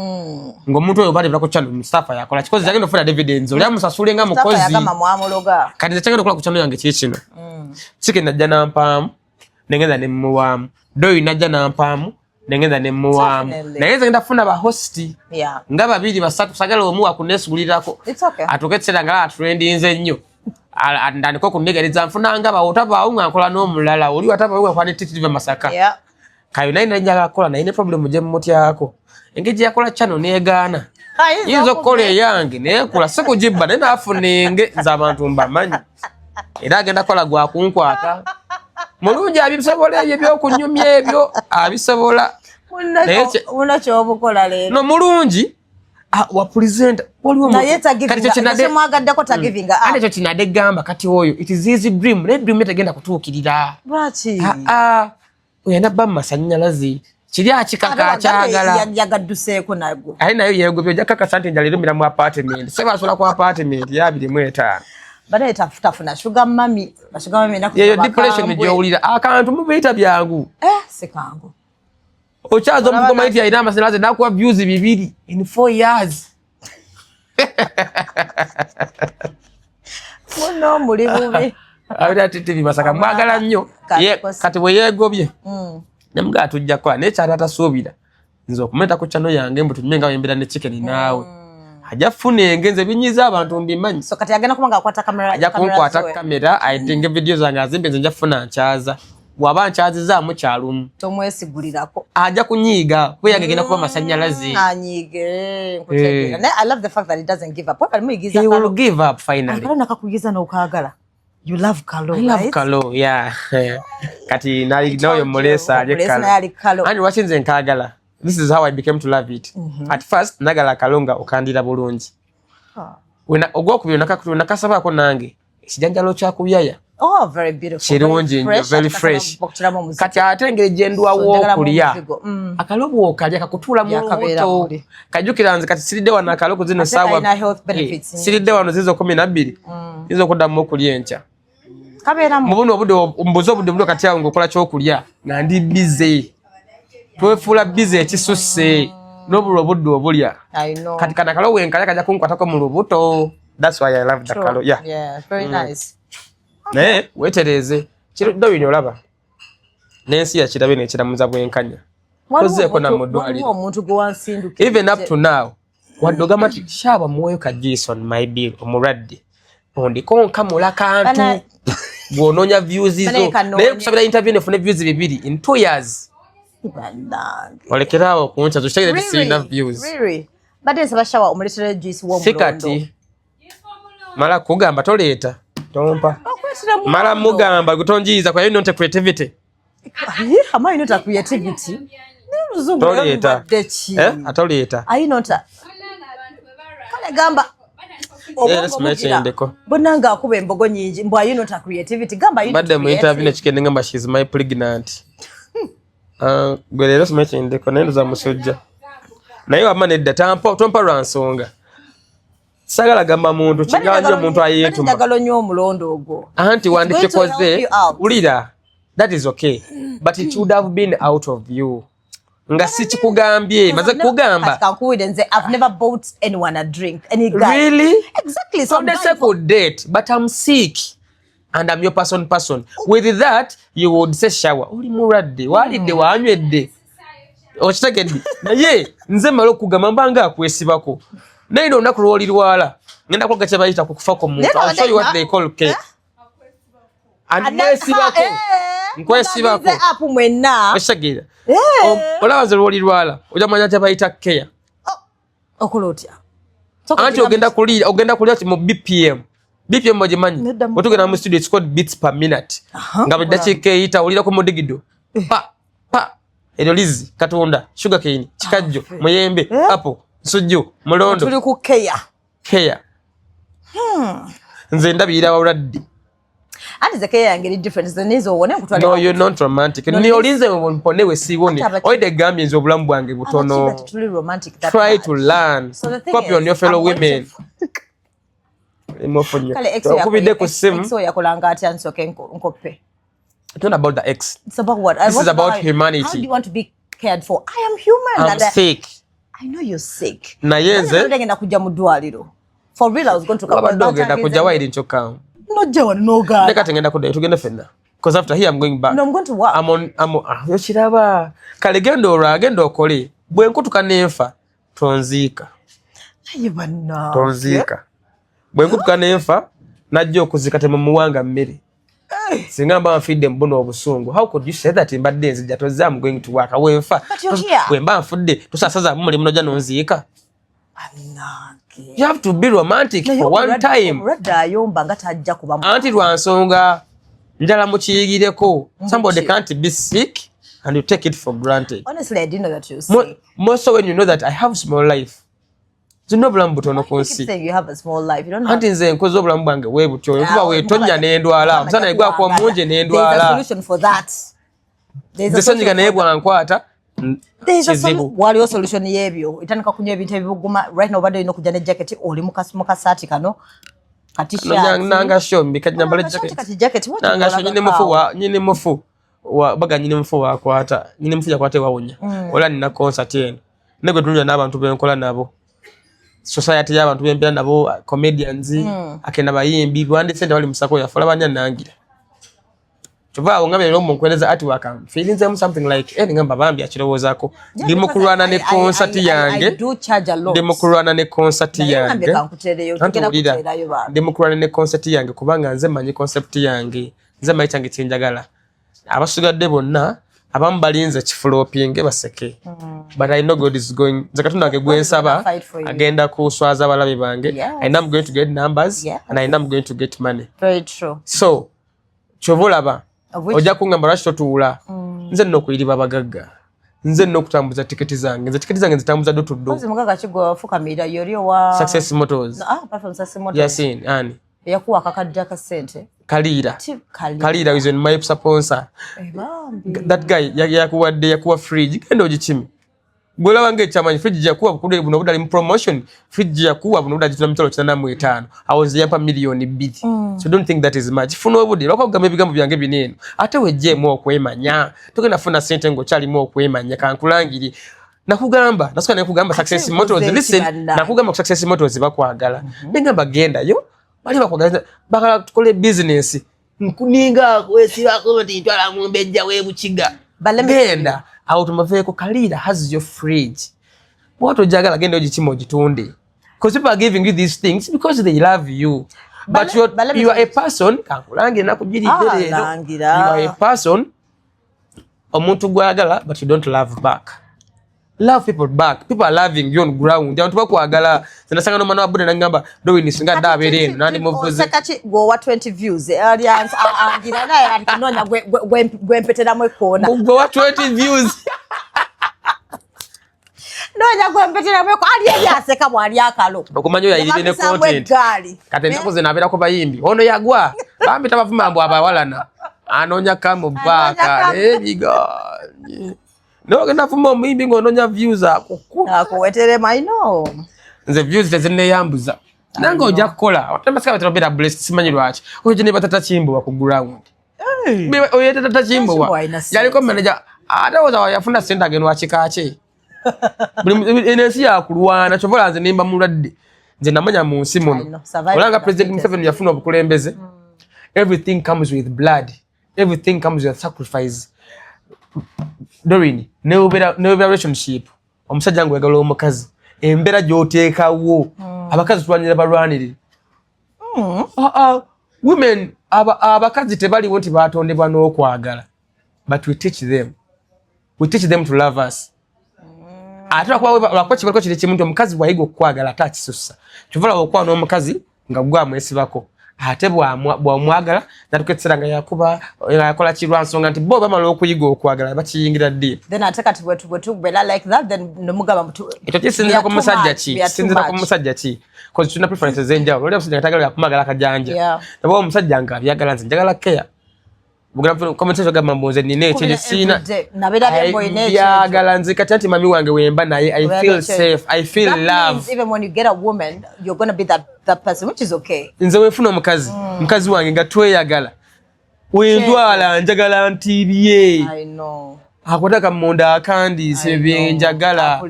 ngomuntu oyo bali ku channel Mustafa yakola kikozi yagenda ofuna dividends oli amusasule nga mukozi Mustafa yagama muamologa kati kyagenda okukola ku channel yange kikino chicken najja nampamu nengeza ne muwamu doi najja nampamu nengeza ne muwamu naye ngenda funa ba hosti nga babiri basatu sagala omu akunesulirako atoketsera nga trendinze nnyo andandiko kunnegereza nfuna nga bawotaba unga nkola n'omulala oli wataba wewe kwa TV Masaka kayo naye njagala kola naye ne problem je mmuti yako engezi yakola channel neegaana Yinza okukola eyange naye kula si kugibba naye naafunenge nze abantu mbamanyi era agenda kola gwa kunkwata mulungi abisobola ebyo ebyokunyumya ebyo abisobola una kyobukola leero no mulungi wa presenter waliwo naye tagivinga tagivinga ate ekyo kinadde gamba kati oyo it is easy dream naye dream etagenda kutuukirira lwaki oyana bba mumasannyalaze kiri akikaka akyagala yagadduseeko nago aye nayo yeegobye ojja kakasa nti enjala erumira mu apartment sebasobola ku apartment ya 25 banaye tafuna sugar mami yeyo depression gyowulira akantu mubiyita byangu sekangu okyaza omuvugo maiti yalina amasanyalaze nakuwa views 2 in 4 years muno muli bubi abira TV Masaka mwagala nnyo kati bwe yeegobye nemugaa tujja kukola naye kyali atasuubira nze okumeta ku channel yange mbu tunywe nga wembera ne chicken naawe ajja funa engenze binyiza abantu mbimanyi so kati agenda kubanga akwata kamera ajja kunkwata kamera ayitinge video zange azimbe nze nja funa nkyaza waba nkyazizaamu kyalumu tomwesigulirako ajja kunyiiga kuba yange genda kuba masannyalaze anyiige nkutegeera I love the fact that he doesn't give up he will give up finally nakakuyiza n'okaagala you love Kalo, I love Kalo, yeah. Kati nali noyo mulesa ali Kalo. And what nze nkagala. This is how I became to love it. At first nagala Kalonga okandira bulungi. Wena ogwokubyo nakasaba ko nange. Kijanjalo kya kubyaya. Oh, very beautiful. Kirungi nnyo, very fresh. Kati atengere jendwa wo kulya. Akalobo okalya kakutula mu moto. Kajukira nze kati siridde wana Kaloko zino sawa. Siridde wano zizo 12. Zizo kuddamu okulya encha. Mubuno obudo mbuzo obudo kati awo ngokola kyokulya nga ndi busy twefuula busy ekisusse n'obulo obuddo obulya kati kana kalo wenkala kaja kunkwatako mu lubuto. That's why I love the Kalo. Yeah, very nice. Naye wetereze kiruddo bino olaba n'ensi yakirabe n'ekiramuza bwenkanya tozeeko na muddwaliro even up to now waddogama ti shaaba muweyo ka Jason my bill omulwadde ondikonka mula kantu gwononya views izo naye kusabira interview nefune views 2 in 2 years olekerawo kuncha zoshagire bisina views bade nsaba shawa omuletere juice wo mulondo mala kugamba toleeta tompa mala mugamba gutonjiza kwa not creativity am I not a creativity toleeta atoleta kale gamba bonanga akuba embogo nyingi mbwa you not a creativity gamba you badde mu interview ne chikende ngamba she's my pregnant gwelero smechende ko nendo za musujja naye wamane dda tompa lwansonga sagala gamba muntu kiganje muntu ayetuma njagalo nnyo omulondo ogwo anti wandike koze ulira that is okay but it would have been out of you nga sichi kugambye maze kugamba I've never bought anyone a drink any guy really exactly so they say could date but I'm sick and I'm your person with that you would say shower uli muradde walidde wanywedde okitegedde naye nze malo kugamba mbanga akwesibako naye ndo nakuloli lwala ngenda kwa gacha bayita kukufa ko muntu I'll show you what they call cake annesibako nkwesibako apu mwenna oshagira olawaze lwoli lwala ojamanya cha bayita care okulotya anti ogenda kulya mu BPM mojimanyi otugenda mu studio it's called beats per minute nga bidakika eyita olira ku mudigido pa erolizi katonda sugar cane chikajjo muyembe apple sujju mulondo tuli ku care nze ndabira awuladdi and the care yange different zenizo wone kutwala no you're not romantic ni olinze mponewe siwone oide gambye nze obulamu bwange butono try to learn copy on your fellow women emofonyo kubide ku sim so yakolanga ati ansoke nkope it's not about the ex it's about what this is about humanity. How do you want to be cared for? I am human. I'm sick. I know you're sick. Na yenze ngenda kujja mu ddwaliro for real. I was going to come back ngenda kujja why didn't you come no jawa no god ndeka tengenda kudda tugenda fenna because after here I'm going back. No, I'm going to work. I'm yo kiraba kale gendo agenda okole bwe nkutuka nenfa tonzika ayibana tonzika bwe nkutuka nenfa najja okuzika temu muwanga mmere singa mba mfidde mbuno obusungu how could you say that mbadde nzija toza I'm going to work wenfa bwe mba mfudde tusasaza muli muno jja nonzika You have to be romantic for one time. Anti lwansonga njala mukiyigireko. Somebody can't be sick and you take it for granted. Honestly, I didn't know that you say. More so when you know that I have small life. You keep saying you have a small life. You don't have. There's a solution for that. There's a solution. There's a solution. What your solution yebyo? Itanika kunywa ebintu ebiguma right now bado ino kujane jacket oli mukasati kano. Katisha. Nanga shombi kanyambala jacket. Nanga shombi nyine mufu wa baga nyine mufu wa kwata. Nyine mufu ya kwate wawonya. Ola nina concert yenu. Nego tunja n'abantu benkola nabo. Society y'abantu bempera nabo comedians akenda bayimbi gwande sente wali musako ya fola banya nangira. Chova ngame lo munkweleza ati waka feeling them something like ngamba bambi akirowozako ndimo kulwana ne concert yange. I do charge a lot. Ndimo kulwana ne concert yange. Ndimo kulwana ne concert yange kubanga nze manyi concept yange. Nze mayi change tinjagala. Abasugadde bonna abamu balinze kifulopinge baseke. But I know God is going. Zakatunda ke gwensaba agenda kuswaza balabe bange. Yes. And I'm going to get numbers. Yes. And I know I'm going to get money. Very true. So chovolaba ojja kungamba lwaki tuula. Nze nno kuyiriba abagagga. Nze nno kutambuza tiketi zange. Nze tiketi zange zitambuza do tuddo. Kozi mugaga kigo fukamira yori wa Success Motors. Apart from Success Motors. Yasin ani. Yakuwa kakadja ka Sente. Kalira is in my sponsor. That guy yakuwa fridge kendo ogikimi. Gola wange chamanyi fridge yakuwa kude buno budali mu promotion. Fridge yakuwa buno budali kitalo kitana mu 5. I was yapa million 2. So don't think that is much. Funo obudi loko kugamba ebigambo byange binene. Ate wejje mu okwemanya. Togenda funa sente ngo chali mu okwemanya kankulangiri. Nakugamba nasuka nekugamba Success Motors. Listen, nakugamba Success Motors bakwagala. Ngamba genda yo. Bali bakwagala bakala tukole business. Nkuninga kwesiba ko ntwala mu mbejja we bukiga. Genda automaveko Kalira has your fridge. What ojagala genda ogikimo ogitunde. Because people are giving you these things because they love you. But you are a person kankulange nakujiride. You are a person omuntu gwagala but you don't love back. Love people back. People are loving you on ground. Abantu bakwagala. Zinasanga no mwana wabude nangamba do we nisinga dabere nandi muvuze. Sekachi go what 20 views. Audience angira naye antinonya gwempetera mwe kona. Go what 20 views. Nonya gwempetera mwe ko ali yaseka bwali akalo. Okumanyo yayiride ne content. Kati ndakoze nabera ko bayimbi. Ono yagwa. Bambi tabavuma mbo abawalana. Anonya kamo baka. Ebigo. No genda fuma omuyimbi ngononya views ako. Akuwetere maino. Nze views tezine yambuza. Nango ojja kukola. Watamasa batera blessed simanyi lwaki. Oje ne batata chimbo ku ground. Oye tata chimbo. Yaliko manager atawoza yafuna sente ageno akikache. Enesi ya kulwana chovola nze nimba mulwadde. Nze namanya mu nsi muno. Olanga President Museveni yafuna obukulembeze. Everything comes with blood. Everything comes with sacrifice. Dorini, neubera relationship. Omusajja ngo yagala omukazi. Embera gyoteekawo. Abakazi twanyira balwanire. Women abakazi tebali wonti batondebwa n'okwagala. But we teach them. We teach them to love us. Atula kwa kibaliko kiri kimuntu omukazi bwayiga okwagala atakisussa. Kivola okwa n'omukazi nga gwa mwesibako. Ate bwamwagala natuketseranga yakuba yakola kirwansonga nti bo bamala okuyiga okwagala bakiyingira deep. Then ataka tibwetu bela like that then nomugaba mtu. Ito kisinzira ku musajja ki? Sinzira ku musajja ki? Because tuna preferences enjawulo. Oli omusajja atagala yakumagala kajanja. Nabo omusajja nga byagala nze njagala care. Bugula commentation gamba mboze nine ekyo sina. Nabera bembo ine. Byagala nze kati anti mami wange wemba naye I feel safe. I feel love. Even when you get a woman you're going to be that person, which is okay. Nze wefuna omukazi. Mukazi wange nga tweyagala. Wendwala njagala ntibiye. I know. Akwataka munda akandi sebyenjagala.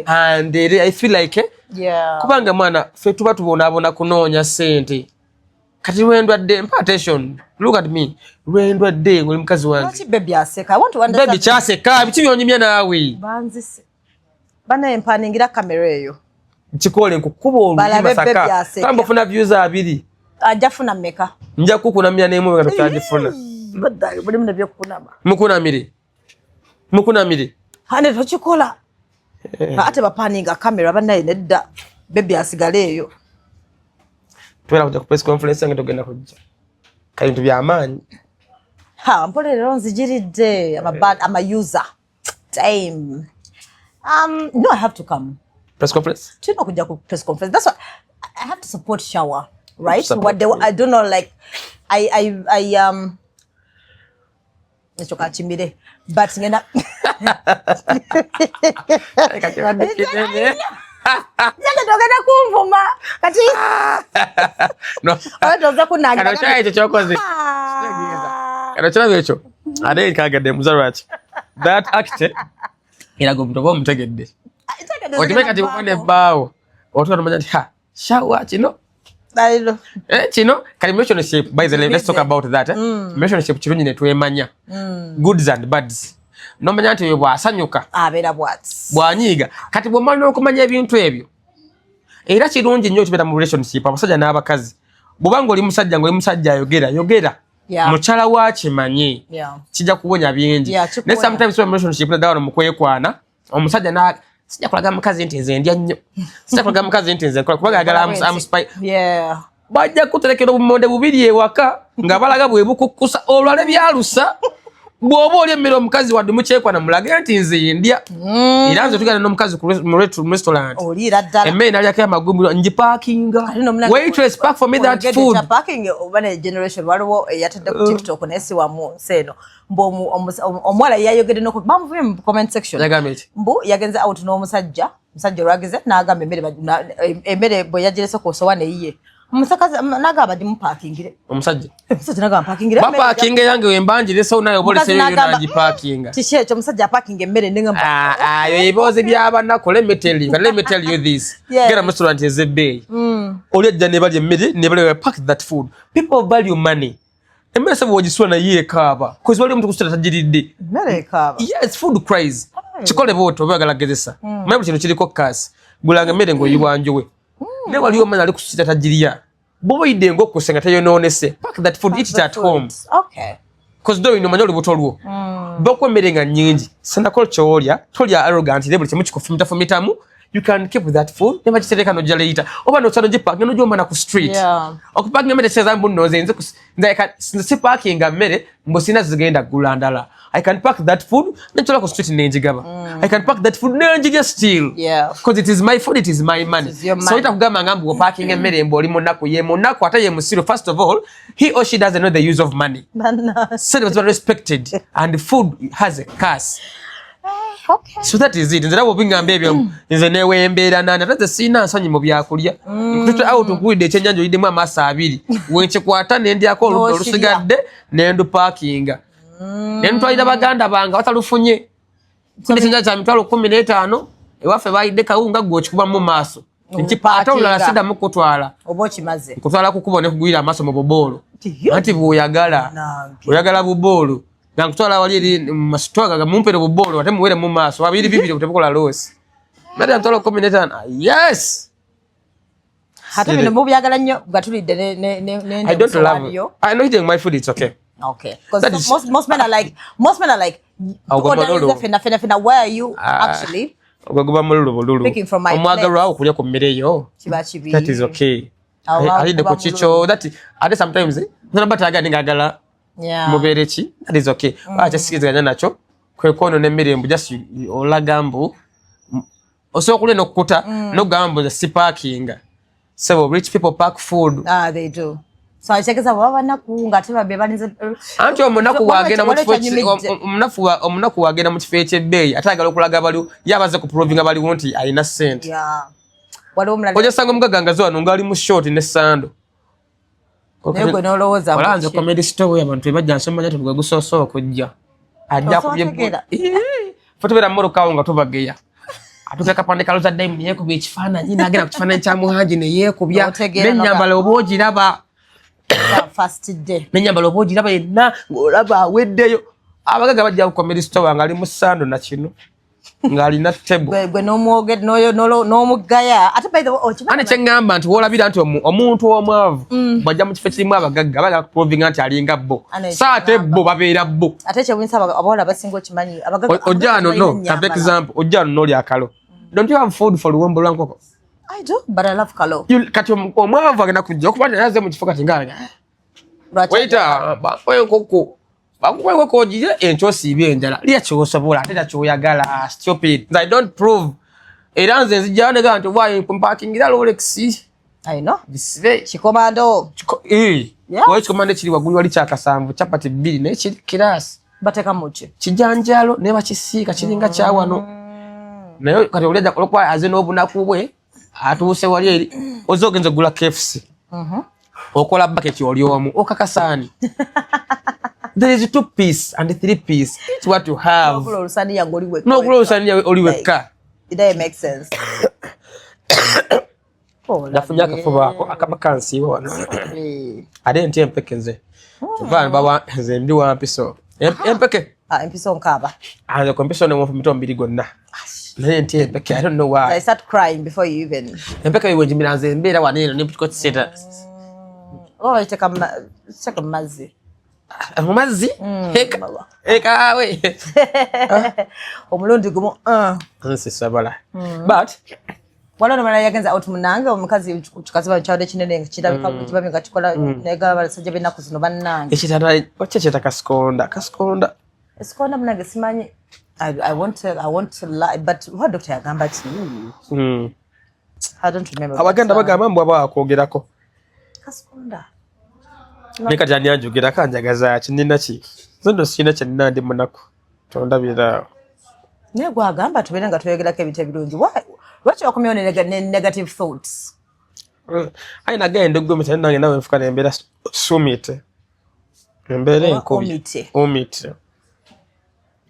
And I feel like yeah. Kubanga mwana fe tuba tubona kunoonya sente. Kati lwendwadde attention. Look at me. Lwendwadde ngoli mukazi wange. Wati baby aseka. I want to understand. Baby kyaseka bichi byonyimya nawe. Banzise. Bana empaningira kamera eyo. Chikole nkukuba olumasaka. Kamba funa views 2. Ajafuna meka. Nja kukunamya nemu nga tukajifuna. Baddayo buli mune byo kukunama. Mukunamire. Hane tochikola. Ate bapaninga kamera banaye nedda. baby asigale eyo. Twala kuja ku press conference nga togenda kujja. Kali bintu bya amaanyi. Ha, mpole lero nzijiridde. I'm a user. Damn. No, I have to come. Press conference? Tuna kuja ku press conference. That's what I have to support Shower, right? Support, what they, I don't know, like Nechoka chimbire. But ngena Jaga togenda kumvuma kati no otoza kunanga kana chai echo chokoze kana chai echo ade kagade muzarwachi that act irago mtobo mtegedde otimeka tipane bao otwa nomanya ha shawa chino dalilo chino relationship by the way, let's talk about that relationship chirunyi netwemanya goods and bads nomanya nti we bwasanyuka abera bwats bwanyiga kati bwomanya okumanya ebintu ebyo era kirungi nnyo kibera mu relationship abasajja n'abakazi bubanga oli musajja yogera mukyala wa kimanye kijja kuwonya bingi ne sometimes when relationship ne dawa mukwekwana omusajja na sijja kulaga mukazi nti nze ndya nnyo sijja kulaga mukazi nti nze kubaga agala am spy bajja kuterekera obumonde bubiri ewaka nga balaga bwe bukukkusa olwale byalusa bwoba oli emmere omukazi wadde mukyekwana mulage nti nze ndya era nze tugenda n'omukazi mu restaurant olira ddala emmere nalyako amagumiro ngipakinga waitress pack for me that food parking obane generation waliwo yatadde ku TikTok nesi wamu nseno mbo omwala yayogede no bamuvume mu comment section mbo yagenze out n'omusajja rwagize n'agamba emmere bwe yagirese ku sowane yiye Musakaza nagaba di mpakingire. Omusajja. Omusajja nagaba mpakingire. Bapakinga yange wembanjire so nayo bolese yo nangi parkinga. Tishe cyo musajja parking emmere nenga. Yo iboze byaba nakole metelling. Let me tell you this. Get a restaurant is a bay. Oli ajja ne bali emmere ne bali pack that food. People value money. Emmere sabo wagiswa na ye kaba. Cause wali mtu kusita tajiridde. Emmere kaba. Yes, food craze. Chikole boto bagala gezesa. Mwe kino kiriko kasi. Gulanga emmere ngo yiwanjowe. Ne wali omanya ali kusita tajiria. Bobo ide ngo kusenga tayo nonese. Pack that food, eat it at home. Okay. Cause do ino manyo lubuto luo. Boko merenga nyingi. Sanda culture tolya arrogant level kye mukikofumita fumitamu. You can keep that food. Never chitereka no jale ita. Oba no tsano jipa ngeno joma na ku street. Yeah. Okupanga mmere cheza mbu noze nze ndeka sinse parking mmere mbosina zigenda gulandala. I can pack that food nchola ku street nenjigaba. I can pack that food nenjiga still. Yeah. Because it is my food, it is my money. So ita kugamba ngambu go parking mmere mboli monako ye monako ata ye musiro. First of all, he or she doesn't know the use of money. So it was very respected and food has a curse. Okay. So that is it. Nzira bobinga mbebyo nze newe embera nana taze sina nsanyi mu byakulya. Kututa out kuide chenjanjo idemu amasa abiri. Wenche kwata nendi akolo olusigadde nendu parkinga. Nendu twalira baganda banga watalufunye. Kundi chenja cha mitwalo 15 ewafe baide kaunga gwochikuba mu maso. Nchipata ulala sida mukutwala. Obochi maze. Kutwala kukubone kugwira amaso mu bobolo. Anti buyagala. Buyagala bobolo. Nankutwala wali masitwaga gamumpere bubolo ate muwere mu maso babiri bibiri kutebukola losi. Mada ntolo 15. Yes. Hata bino mu byagala nnyo gatulidde ne I don't love it. I know eating my food, it's okay. Okay. Because most men are like fena where are you actually? Ogoba mululu. Picking from my omwagalo awo kulya ku mmere yo. Chibachibi. That is okay. I need the chicho that at sometimes namba taga ngagala. Yeah. Muberechi, that is okay. Acha sikizanya nacho kwe kono nemmere mbu just olagambo osokule nokukuta no gambo za si parking. So rich people pack food. They do. So I check baba nakunga ate babe balinze anti omunaku wagenda omunaku wagenda mu kifo ekyebbeeyi atagala okulaga bali yabaze ku provinga bali wonti ayina sente. Yeah. Wali omulala oja sanga mugagangazo wano ngali mu short ne sando. Nego nolowoza walanze comedy story abantu bajja nsomanya tubwe gusoso okujja ajja kubye fotobera moro kaunga tubageya atuteka pande kaloza dime yeko bichifana nyina agenda kufana cha muhaji ne yeko bya nenyambala oboji raba first day nenyambala oboji raba na ngolaba weddeyo abagaga bajja ku comedy story ngali mu sando na kino ngali na table gwe no mwoge no mugaya ate by the way ane chengamba nti wolabira nti omuntu omwavu bajja mu kifo kirimu abagagga baga proving nti alinga bo saate bo babeera bo ate kyewinsa abawola basingo kimanyi abagagga ojano no for example ojano no lyakalo don't you have food for Luwombo Lwankoko I do, but I love color. Kati omwavu agenda kujja okuba nayaze mu kifo kati ngaaga. Waita bakoye koko. Bakoye koko ojije enchosi ibe enjala. Liya kyosobola ate kyoyagala stupid. I don't prove. Era nze nzijja ne gantu bwayi parkingira Rolex. I know. Bisire. Chikomando. Wali chikomando kiri wagulu wali kyakasanvu chapati 2 ne kiri kirasi. Bateka muche. Kijanjalo ne bakisiika kiringa kya wano. Nayo kati oleja olokwa azeno obunaku bwe atuse wali eri ozogenze gula KFC. Okola bucket oli omu okakasani. There is 2 piece and 3 piece. It's what you have. No lusani ya ngoli weka. No lusani ya oli weka. It doesn't make sense. Nafunya kafuba ako akabakansi wano. Ade nti empeke nze. Bana baba nze ndi wa mpiso. Empeke. Mpiso nkaba. Aza ko mpiso ne mu mito mbiri gonna. Naye nti empeke I don't know why. I start crying before you even. Empeke iwenji miranze mbera wanene ne putiko tseta. Oh, iteka mazi. Mazi? Eka we. Omulundi gumu. Sisobola. But wala nomala yagenza out munange omukazi kukaziba chawde kinene kirabika kibamye gatikola nega balasajja benaku zino bannange. Ekitara ochecheta kaskonda. Eskonda munange simanyi. I want to lie, but what doctor yagamba to you? I don't remember. Abaganda bagamba mbu abakogerako. Kaskonda. Nika jani anjugira kanjagaza kinina ki. Zondo sina kinina ndi munako. Tondabira. Ne gwagamba tuberenga toyegerako ebite birungi. What you come on negative thoughts? I nagenda gwe mutane nange nawe mfuka nembera sumite. Embere enkobi. Omite.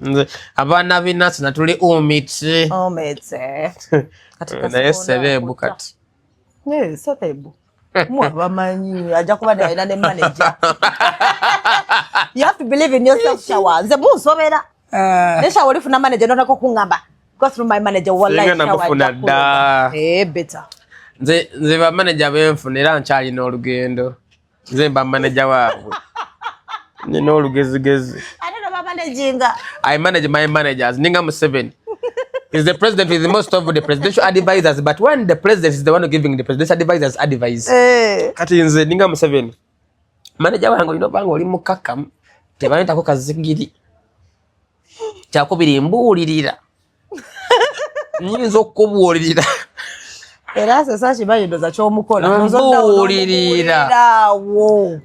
Nze abana binatsi natuli omite. Omite. Na yeserebu kati. Ne sotebu. Mwa bamanyi aja kuba na ne manager. You have to believe in yourself, Shawa. Nze musomera. Nesha wali funa manager notako kungamba. Go through my manager wallahi Shawa. Better. Nze ba manager benfunira nchali n'olugendo. Nze ba manager waabwe. Ni n'olugezigezi. I don't know ba managing. I manage my managers. Ninga Museveni. Is the president with the most of the presidential advisors, but when the president is the one giving the presidential advisors advice. Kati nze Ninga Museveni. Manager wangu lino bango oli mukakamu. Tebayita ko kazingiri. Kyakubiri mbuulirira. Nyinza okubuulirira. Era sasa kibayindoza ky'omukola. Mbuulirira.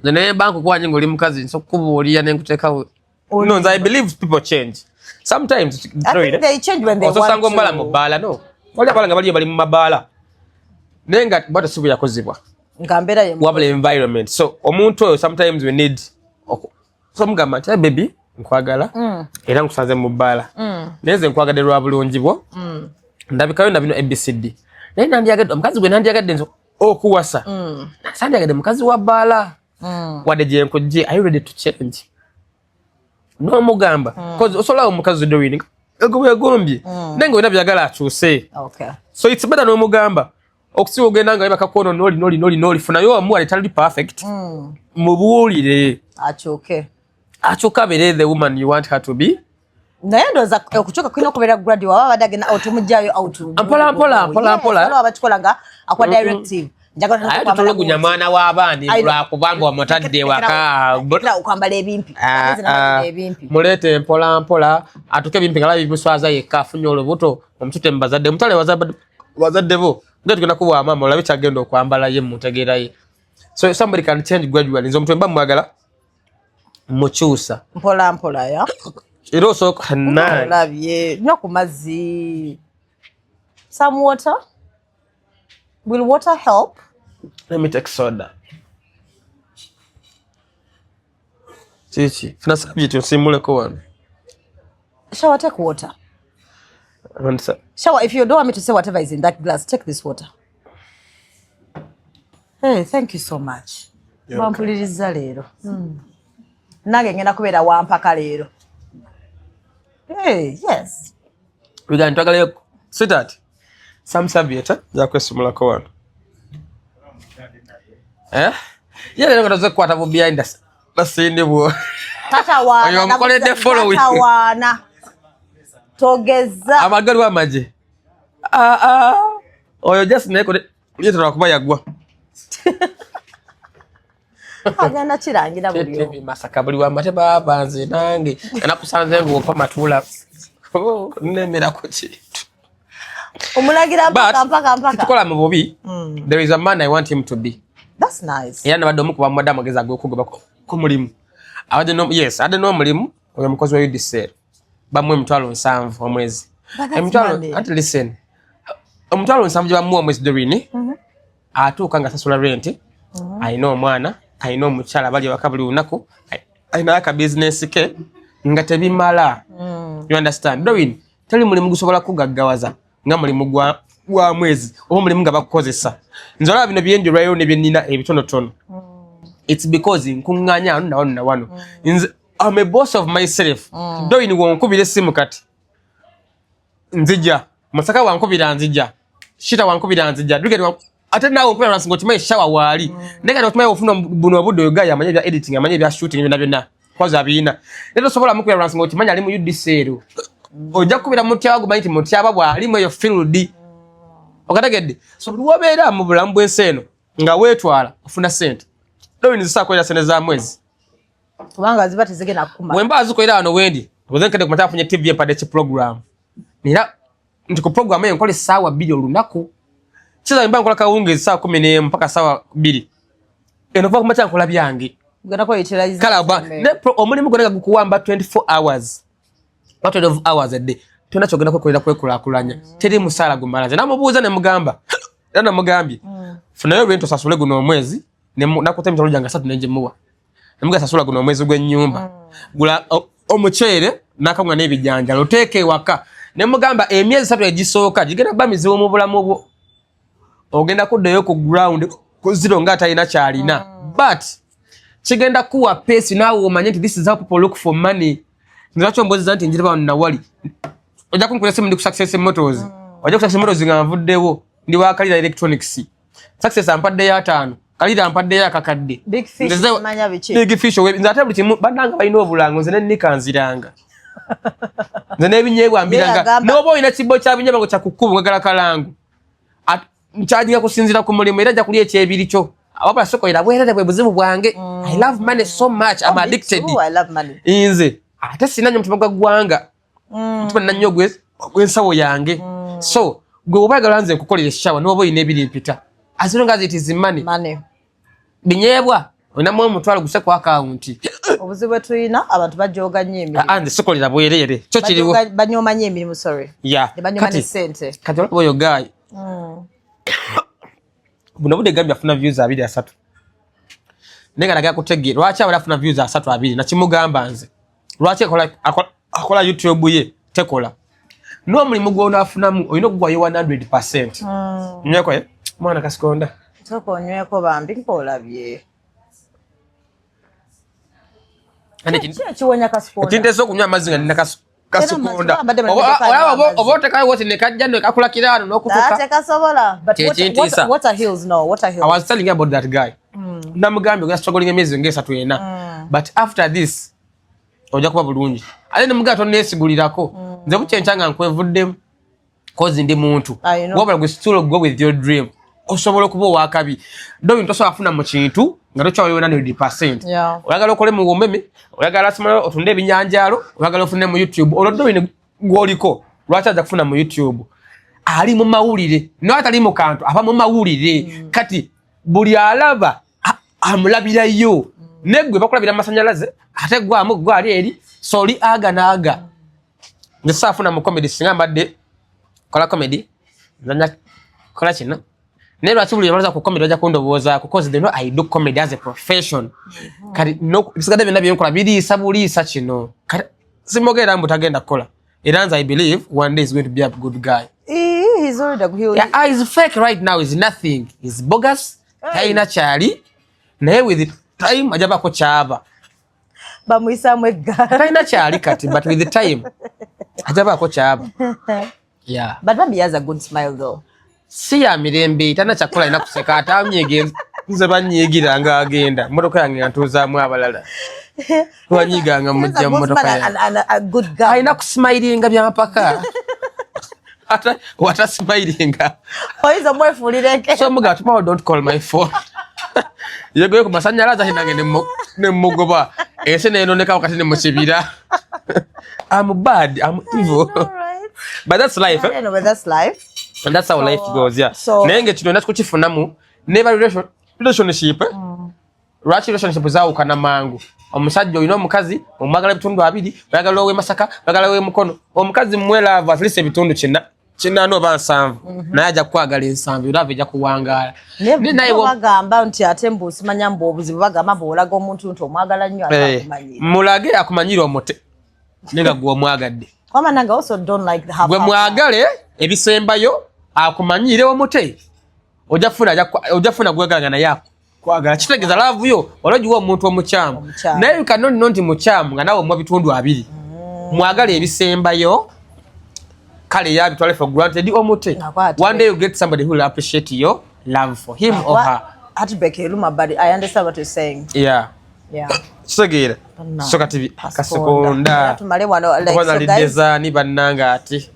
Nene banko kwa nyingo oli mukazi nso kubuulira n'enkuteekawo. No, I believe people change. Sometimes they change when they want to. Sango mbala mubala no. Wali abala nga bali mu mabala. Nenga bata sibu yakozibwa. Ngambera ye. Wabula environment. So omuntu oyo sometimes we need so mugamba cha baby nkwagala era nkusanze mu bala. Neze nkwagade lwa bulungi bwo. Ndabikayo na bino ABCD. Naye nandiyagadde omukazi gwe nandiyagadde nzo okuwasa. Sandiyagadde mukazi wa bala. Wadde je nkujje are you ready to change? No mugamba cause osola omukazi do winning ego yagombye nengo ina byagala akyuse. Okay, so it's better no mugamba okusiwa ogenda nga bakakono noli funa yo amu ali tali perfect mubuulire achoka bere the woman you want her to be. Naye ndoza okuchoka kwino kubera grade wa badagena out mujjayo out mpola abachikolanga akwa directive njagala tutolo kunyamana w'abaani lwa kubanga wamutadde waka ukambala ebimpi mulete mpola atuke ebimpi ngala bibuswaza yekka afunye olubuto omutute mbazadde mutale wazadde bo nge tugenda kuba mama olabe kyagenda okwambala ye mutegeera ye. So somebody can change gradually. Nzo mtu mba mwagala mukyusa mpola ya it also can love ye nyo ku mazzi. Some water. Will water help? Let me take soda. Chichi, fina subject usimule ko wano. Shower, take water. Shower, if you don't want me to say whatever is in that glass, take this water. Hey, thank you so much. Wampuliriza leero. Nange ngenda kubeera wampaka leero. Hey, yes. We can talk about sweetheart. Some serviette ya kwesumula ko wano. Yale ngoza kwata bu behind us. Basinde bo. Tata wana. Oyo mkolede following. Tata wana. Togeza. Amagali wa maje. oyo just neko yetara kuba yagwa agenda kirangira buli omu masaka buli wambate babanze nange nakusanze ng'opa matula nemera ku kintu omulagira mpaka tukola mu bubi there is a man I want him to be. That's nice. Yana badde omu ku bamwadde amagezi ag'okugoba ku mulimu abadde n'omulimu oyo mukozi wa UDCL bamwe $7,000 omwezi listen $7,000 gye bamuwa omwezi Doreen atuuka nga sasula rent ayina omwana ayina omukyala bali waka buli lunaku ayina aka business ke nga tebimala you understand Doreen tali mulimu gusobola kugaggawaza nga mulimu gwa mwezi oba mulimu nga bakukozesa nze olaba bino byenjolwayo ne byenina ebitonotono it's because nkuŋŋaanya wano na wano nze I'm a boss of myself Doreen wonkubira essimu kati nzija Masaka wankubira nzija shita wankubira nzija ate nawe onkubira nsingo timaye shawa wali nega otumaye ofuna buno obudde ogaya amanye bya editing amanye bya shooting byonna kwaza abina leto sobola mukubira nsingo timanya ali mu UDCL ojja kubira mutyago bayiti mutyaba bwali mu yo field okategedde so luwobeera mu bulamu bw'enseno nga weetwala ofuna sente Doreen zisakoera sente za mwezi kubanga ziba tezigenda kukuma wemba azikoera wano wendi ozenkede kumata afunye TV empade ki program nira nti ku program eyo nkole sawa 2 olunaku kiza mba nkola kawungezi saa 10 mpaka sawa 2 eno va kumata nkola byange gana ko utilize kala ba ne omulimu gona gukuwamba 24 hours 12 hours a day tuna chogenda kwekolera kwekulakulanya teri musala gumalaze namubuuza ne mugamba na mugambye funayo bento sasule guno omwezi ne nakutemja lujanga 3 nenje muwa Namuga sasula guno omwezi gwennyumba gula omuchere nakamwa n'ebijanja loteke waka ne mugamba emyezi 3 egisooka gigenda kuba mizibu mu bulamu bwo ogenda kuddayo ku ground ku zero ngata ina kyalina but kigenda kuwa pace nawe omanye nti this is how people look for money ndacho mbozi zanti njira ba nawali ojja kunkulesa simu ndi ku Success Motors ojja ku Success Motors nga mvuddewo ndi wakalira electronics Success ampadde ya 5 kalira ampadde ya kakadde big fish manya bichi big fish we nzate buli kimu bandanga balina obulango nze nikanziranga nze nebinyebwa ambiranga nobo ina kibo kya binyebwa kya kukubu ngagala kalangu mchaji kusinzira ku mulimu era ja kuliye kyebiri kyo abapa soko ira bwerere bwe buzibu bwange I love money so much I'm addicted I love money inze ate sinanyo mutuma gwa gwanga mutuma nanyo gwensawo yange so gwe obagala nze kukolera shawa nobo ine biri mpita azino ngazi it is money binyebwa onamwe omutwalo guse ku account obuzibu tuyina abantu bajoga nyemi ande sikolera bwerere kyo kiriwo banyoma nyemi mu sorry banyoma ne sente kati oyo guy buno bude gambya afuna views 2-3 nega naga kutege lwacha abafuna views 3-2 na kimugamba nze lwacha akola YouTube ye tekola no mulimu gwo nafunamu oyino gwa 100% nyeko ye mwana kasikonda toko nyweko bambi nkolabye ane kiwonya kasikonda tinde so kunywa amazinga nina kasikonda obote kai wote ne kajja ne kakula kirano nokutuka ate kasobola but what are hills no what are hills I was telling you about that guy namugambi gwa struggling emyezi ngesa tuyena but after this oja kuba bulungi ale ne mugato nesigulirako nze buchenchanga nkwevuddemu cause ndi muntu wabala gwe still go with your dream osobola kuba wakabi do ntoso afuna mu kintu ngalo kyawo 100% oyagala okole mu ngomeme oyagala simala otunde ebinyanjalo oyagala ofune mu YouTube olodo ine gwoliko lwachaza kufuna mu YouTube ali mu mawulire no atali mu kantu aba mu mawulire kati buli alaba amulabira yo negwe bakulabira masanyalaze ate gwamu gwali eri soli aga naga ngesafuna mu comedy singambadde kola comedy nanya kola kino nero atubuli yamaza ku comedy aja kundoboza because they know I do comedy as a profession kati no bisigade bina byenkola biri sabuli kino kati simogera mbutagenda kola iranza I believe one day is going to be a good guy he's already a good yeah he's fake right now is nothing he's bogus haina chali naye with the time ajaba ko chaba bamuisa mwega haina chali kati but with the time ajaba ko chaba yeah but Bambi has a good smile though si ya mirembe tana chakula ina kuseka atamyege nze banyigira nga agenda motoka yange ntuza mu abalala wanyiga nga mujja motoka yange a good guy aina kusmilinga bya mpaka what a smiling. Oizo mwefulireke. So muga tomorrow don't call my phone. Yego kumasanyalaza hinange ne mugoba. Ese neno neka wakati ne musibira. I'm bad, I'm evil. Alright. But that's life. I know, but that's life. And that's how life goes, yeah. So nenge kino nakuchifunamu never relationship. Right relationship zao kana mangu. Omusajja oyina omukazi omwagala bitundu abiri bayagala owe masaka bayagala owe mukono omukazi mwela ava at least bitundu kina no bansanvu naye ajja kwagala ensanvu irave ja kuwangala ne naye bagamba nti atembu simanya mbo obuzibu bagamba bolaga omuntu nti omwagala nnyo atakumanyira mulage akumanyira omote nenga gwo mwagadde kwama nanga also don't like the half gwe mwagale ebisembayo akumanyire omote ojafuna gweganga na yako kwagala kitegeza love yo olojiwa omuntu omukyamu naye you cannot know nti mukyamu nga nawe mwa bitundu abiri mwagala ebisembayo kale ya bitwale for granted omote one day you get somebody who will appreciate your love for him or her atbeke luma but I understand what you're saying yeah segera soka tv kasekonda tumale wano like so guys ni bananga ati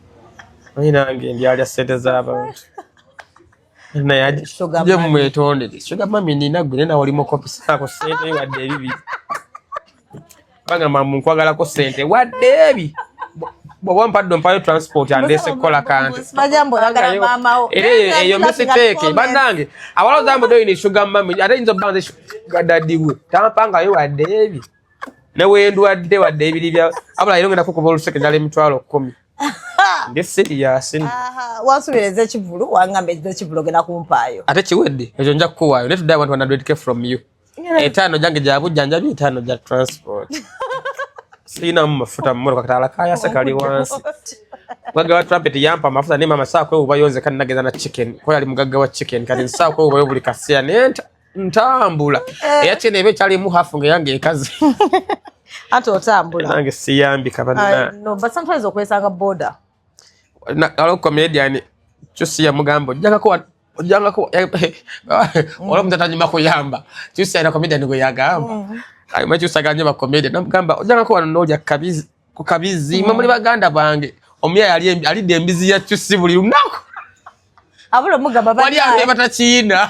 oyinange ndi ali sente z'abantu na yaje je mwetonde sugar mami nina gwe na wali mokopi sako sente wadde ebibi banga mamu nkwagala ko sente wadde ebi bwo mpaddo mpayo transport andese kola kante majambo ngala mama eyo mistake banange awalo zambo do ni sugar mami ate inzo banze gadadiwe tampanga yo wadde ebi ne wendu wadde ebi bya abula ironge nakukubolu sekendale mitwalo 10 serious wasubireze kivulu wangambe kivulu gena kumpayo ate kiwedde ejo nja kuwayo let die 100k from you etano jange jabu janja bi etano ja transport sina mafuta mmoro katala kaya sakali wansi waga wa trumpet yampa mafuta ne mama sako uba yonze kan nageza na chicken ko yali mugaga wa chicken kan sako uba yobuli kasia nenta ntambula eyachene ebe chali mu hafunga yange ekazi ato otambula nange siyambi kabana no but sometimes okwesanga border na alo comedian chusi ya mugambo janga ko wala mtatanyi mako yamba chusi ya comedian go yagamba ayo machusa ganye ba comedian namugamba janga ko wanoja kabizi kukabizi mamuli baganda bange omuya yali ali dembizi ya chusi buli lunako abulo mugamba bali ande batachina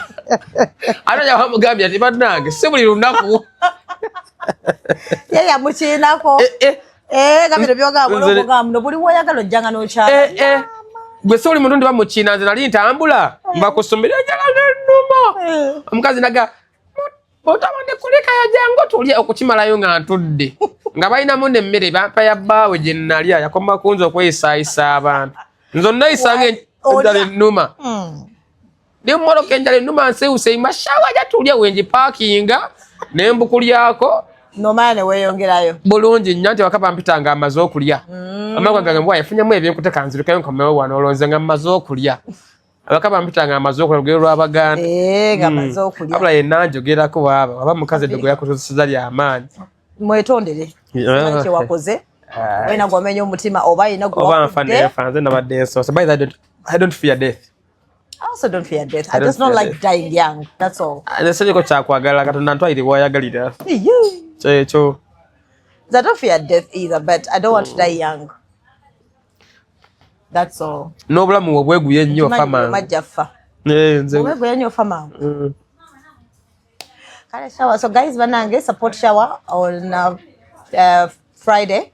ana ya mugambya ati banange sibuli lunako ya muchina ko kabiro byoga mugambo buli woyagalo janga no cha gwe soli mutundi bamuchina nze nali ntambula mbakusumbira jala numa omukazi naga otamande kuleka ya jango tulya okukimalayo nga ntudde nga balina munne mmere bampa ya baawe gye nnalya yakoma kunza okweyisaayisa abantu nzonna isange enjala ennuma ne mmoloka enjala ennuma nseewuse imashawa jatulya wengi paakinga nembukulyako nomane weyongerayo bulungi nnyo nti wakapa mpitanga amaze okulya amagwa gange mbwa yafunyamu ebyenkuteeka nzirukayo nkomewo wano olowooza nga mmaze okulya abakaba mpitanga amaze okulya lugero lw'abaganda nga maze okulya abula yenna njogerako waaba waba mukazi eddogo yakutuusizza ly'amaanyi mwetondere kye wakoze wena gwamenya omutima oba yina gwafanze nabadde ensoosa by that I don't fear death. I also don't fear death. I just don't like dying young. That's all. Nese ko chakwagala katonda ntwaire bwayagalira. Checho. I don't fear death either, but I don't want to die young. That's all. No bulamu obweguye nnyo fama. Majafa. Nze. Obweguye nnyo fama. Kale shower. So guys, banange support shower on Friday.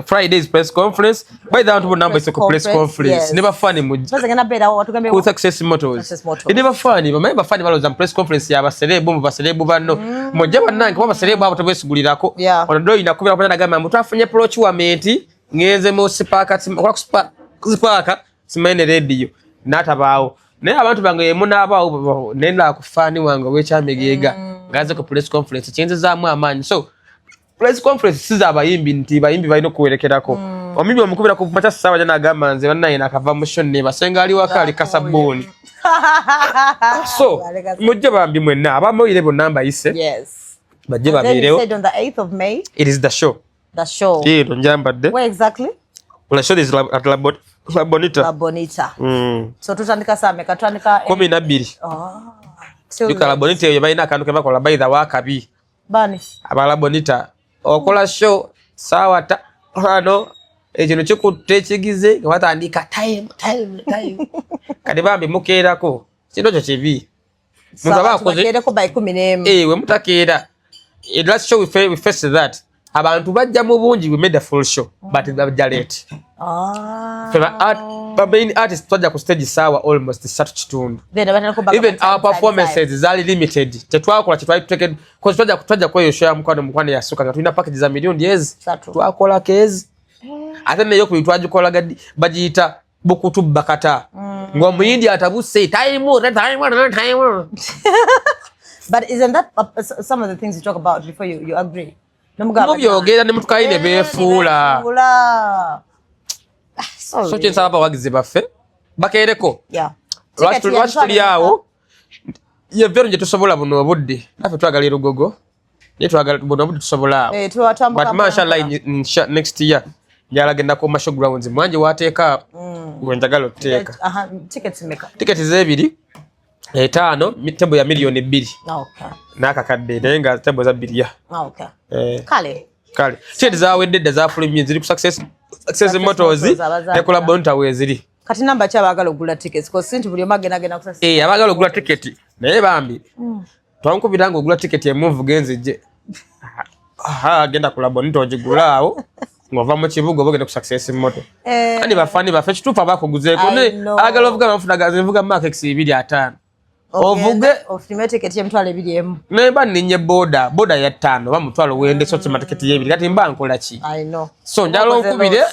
Friday's press conference. By the way, number is a press conference. Yes. Never funny. With Success Motors. It never funny. But never funny. But press conference ya baselebo baselebo bano. Mojaba nange kuba baselebo abo tobesugulirako. Ondo inakubira kwa ndagama mtu afunye approach wa menti ngeze mo sipaka sipaka simene radio natabaawo. Naye abantu bange yemuna abaawo nenda kufani wange wechamegega. Ngaze ku press conference chenze zamu amanyi. So press conference siza abayimbi nti bayimbi balino kuwerekerako omimbi omukubira ku macha sawa jana agamba nze bannaye nakava mu show ne basenga ali wakali kasaboni so mujje bambi mwenna abamu ile bonamba ise yes bajje babirewo said on the 8th of May it is the show ndo njambadde where exactly well show is at La Bonita so tutandika same katandika 12 yuka La Bonita yo bayina kantu ke bakola by the wakabi bani abala Bonita okola show sawa ta hano ekino kikutekigize nga watandika time kati bambi mukeerako kino kyo kibi we mutakeera last show we faced that abantu bajja mu bungi we made a full show but bajja late main artist twajja ku stage sawa almost 3 even our performances zali limited tetwakola kitwali cause twajja kweyo show ya mukwane yasuka nga tulina package za million years twakola kezi ate neyo kubitwagikola gadi bajiyita bukutu bakata ngo muyindi atabuse time. But isn't that some of the things you talk about before you agree? Mubyogera ne mutukaine befuula so kyensaba abawagizi baffe bakeereko lwaki tuli awo ye vero nje tusobola buno obudde naffe twagala erugogo naye twagala buno obudde tusobola awo but mashallah next year njala genda ku masho grounds mwanje wateeka wenjagala oteeka tickets zebiri 5 tembo ya milioni 2 n'akakadde naye nga tembo za 2 kale tickets zawedde za full ziri ku success motors ne collabo ntawe ziri kati namba cha abagala okugula tickets ko sinti buli omagena ku success abagala okugula ticket naye bambi twankubiranga okugula ticket ya move genze agenda collabo ntojigula awo ngova mu kibugo bogenda ku success moto ani bafani bafe kitufa bakuguzeeko ne agala ovuga amafuta gazivuga max 2 ovuge ofime ticket ye mtwale 2 ne baninye boda ya 5 bamutwalo wende so chima ticket ye 2 kati mba nkola ki I know so njalo nkubire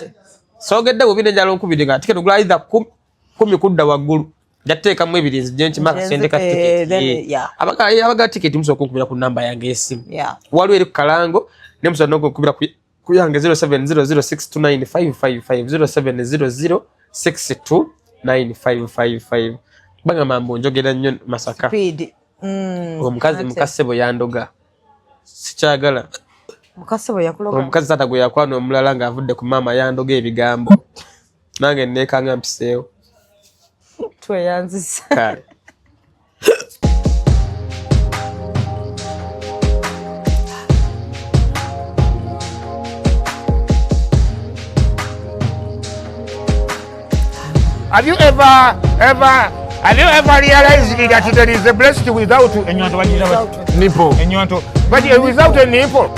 sogedde bubine njalo nkubire nga ticket ogula either 10 kudda waggulu jateeka mu ebirinzi jenchi maka sente ka ticket abaga ticket musoko kubira ku namba yange esimu waliwo eri ku kalango ne musoko okubira ku yange 0700629555 0700629555 banga mambo njogera nnyo Masaka speed omukazi mukasebo yandoga sikyagala mukasebo yakuloga omukazi tata gwe yakwana omulala nga avudde ku maama yandoga ebigambo nange neekanga mpiseewo tweyanzisa kale Have you ever realized that there is a breast without a nipple? But without a nipple.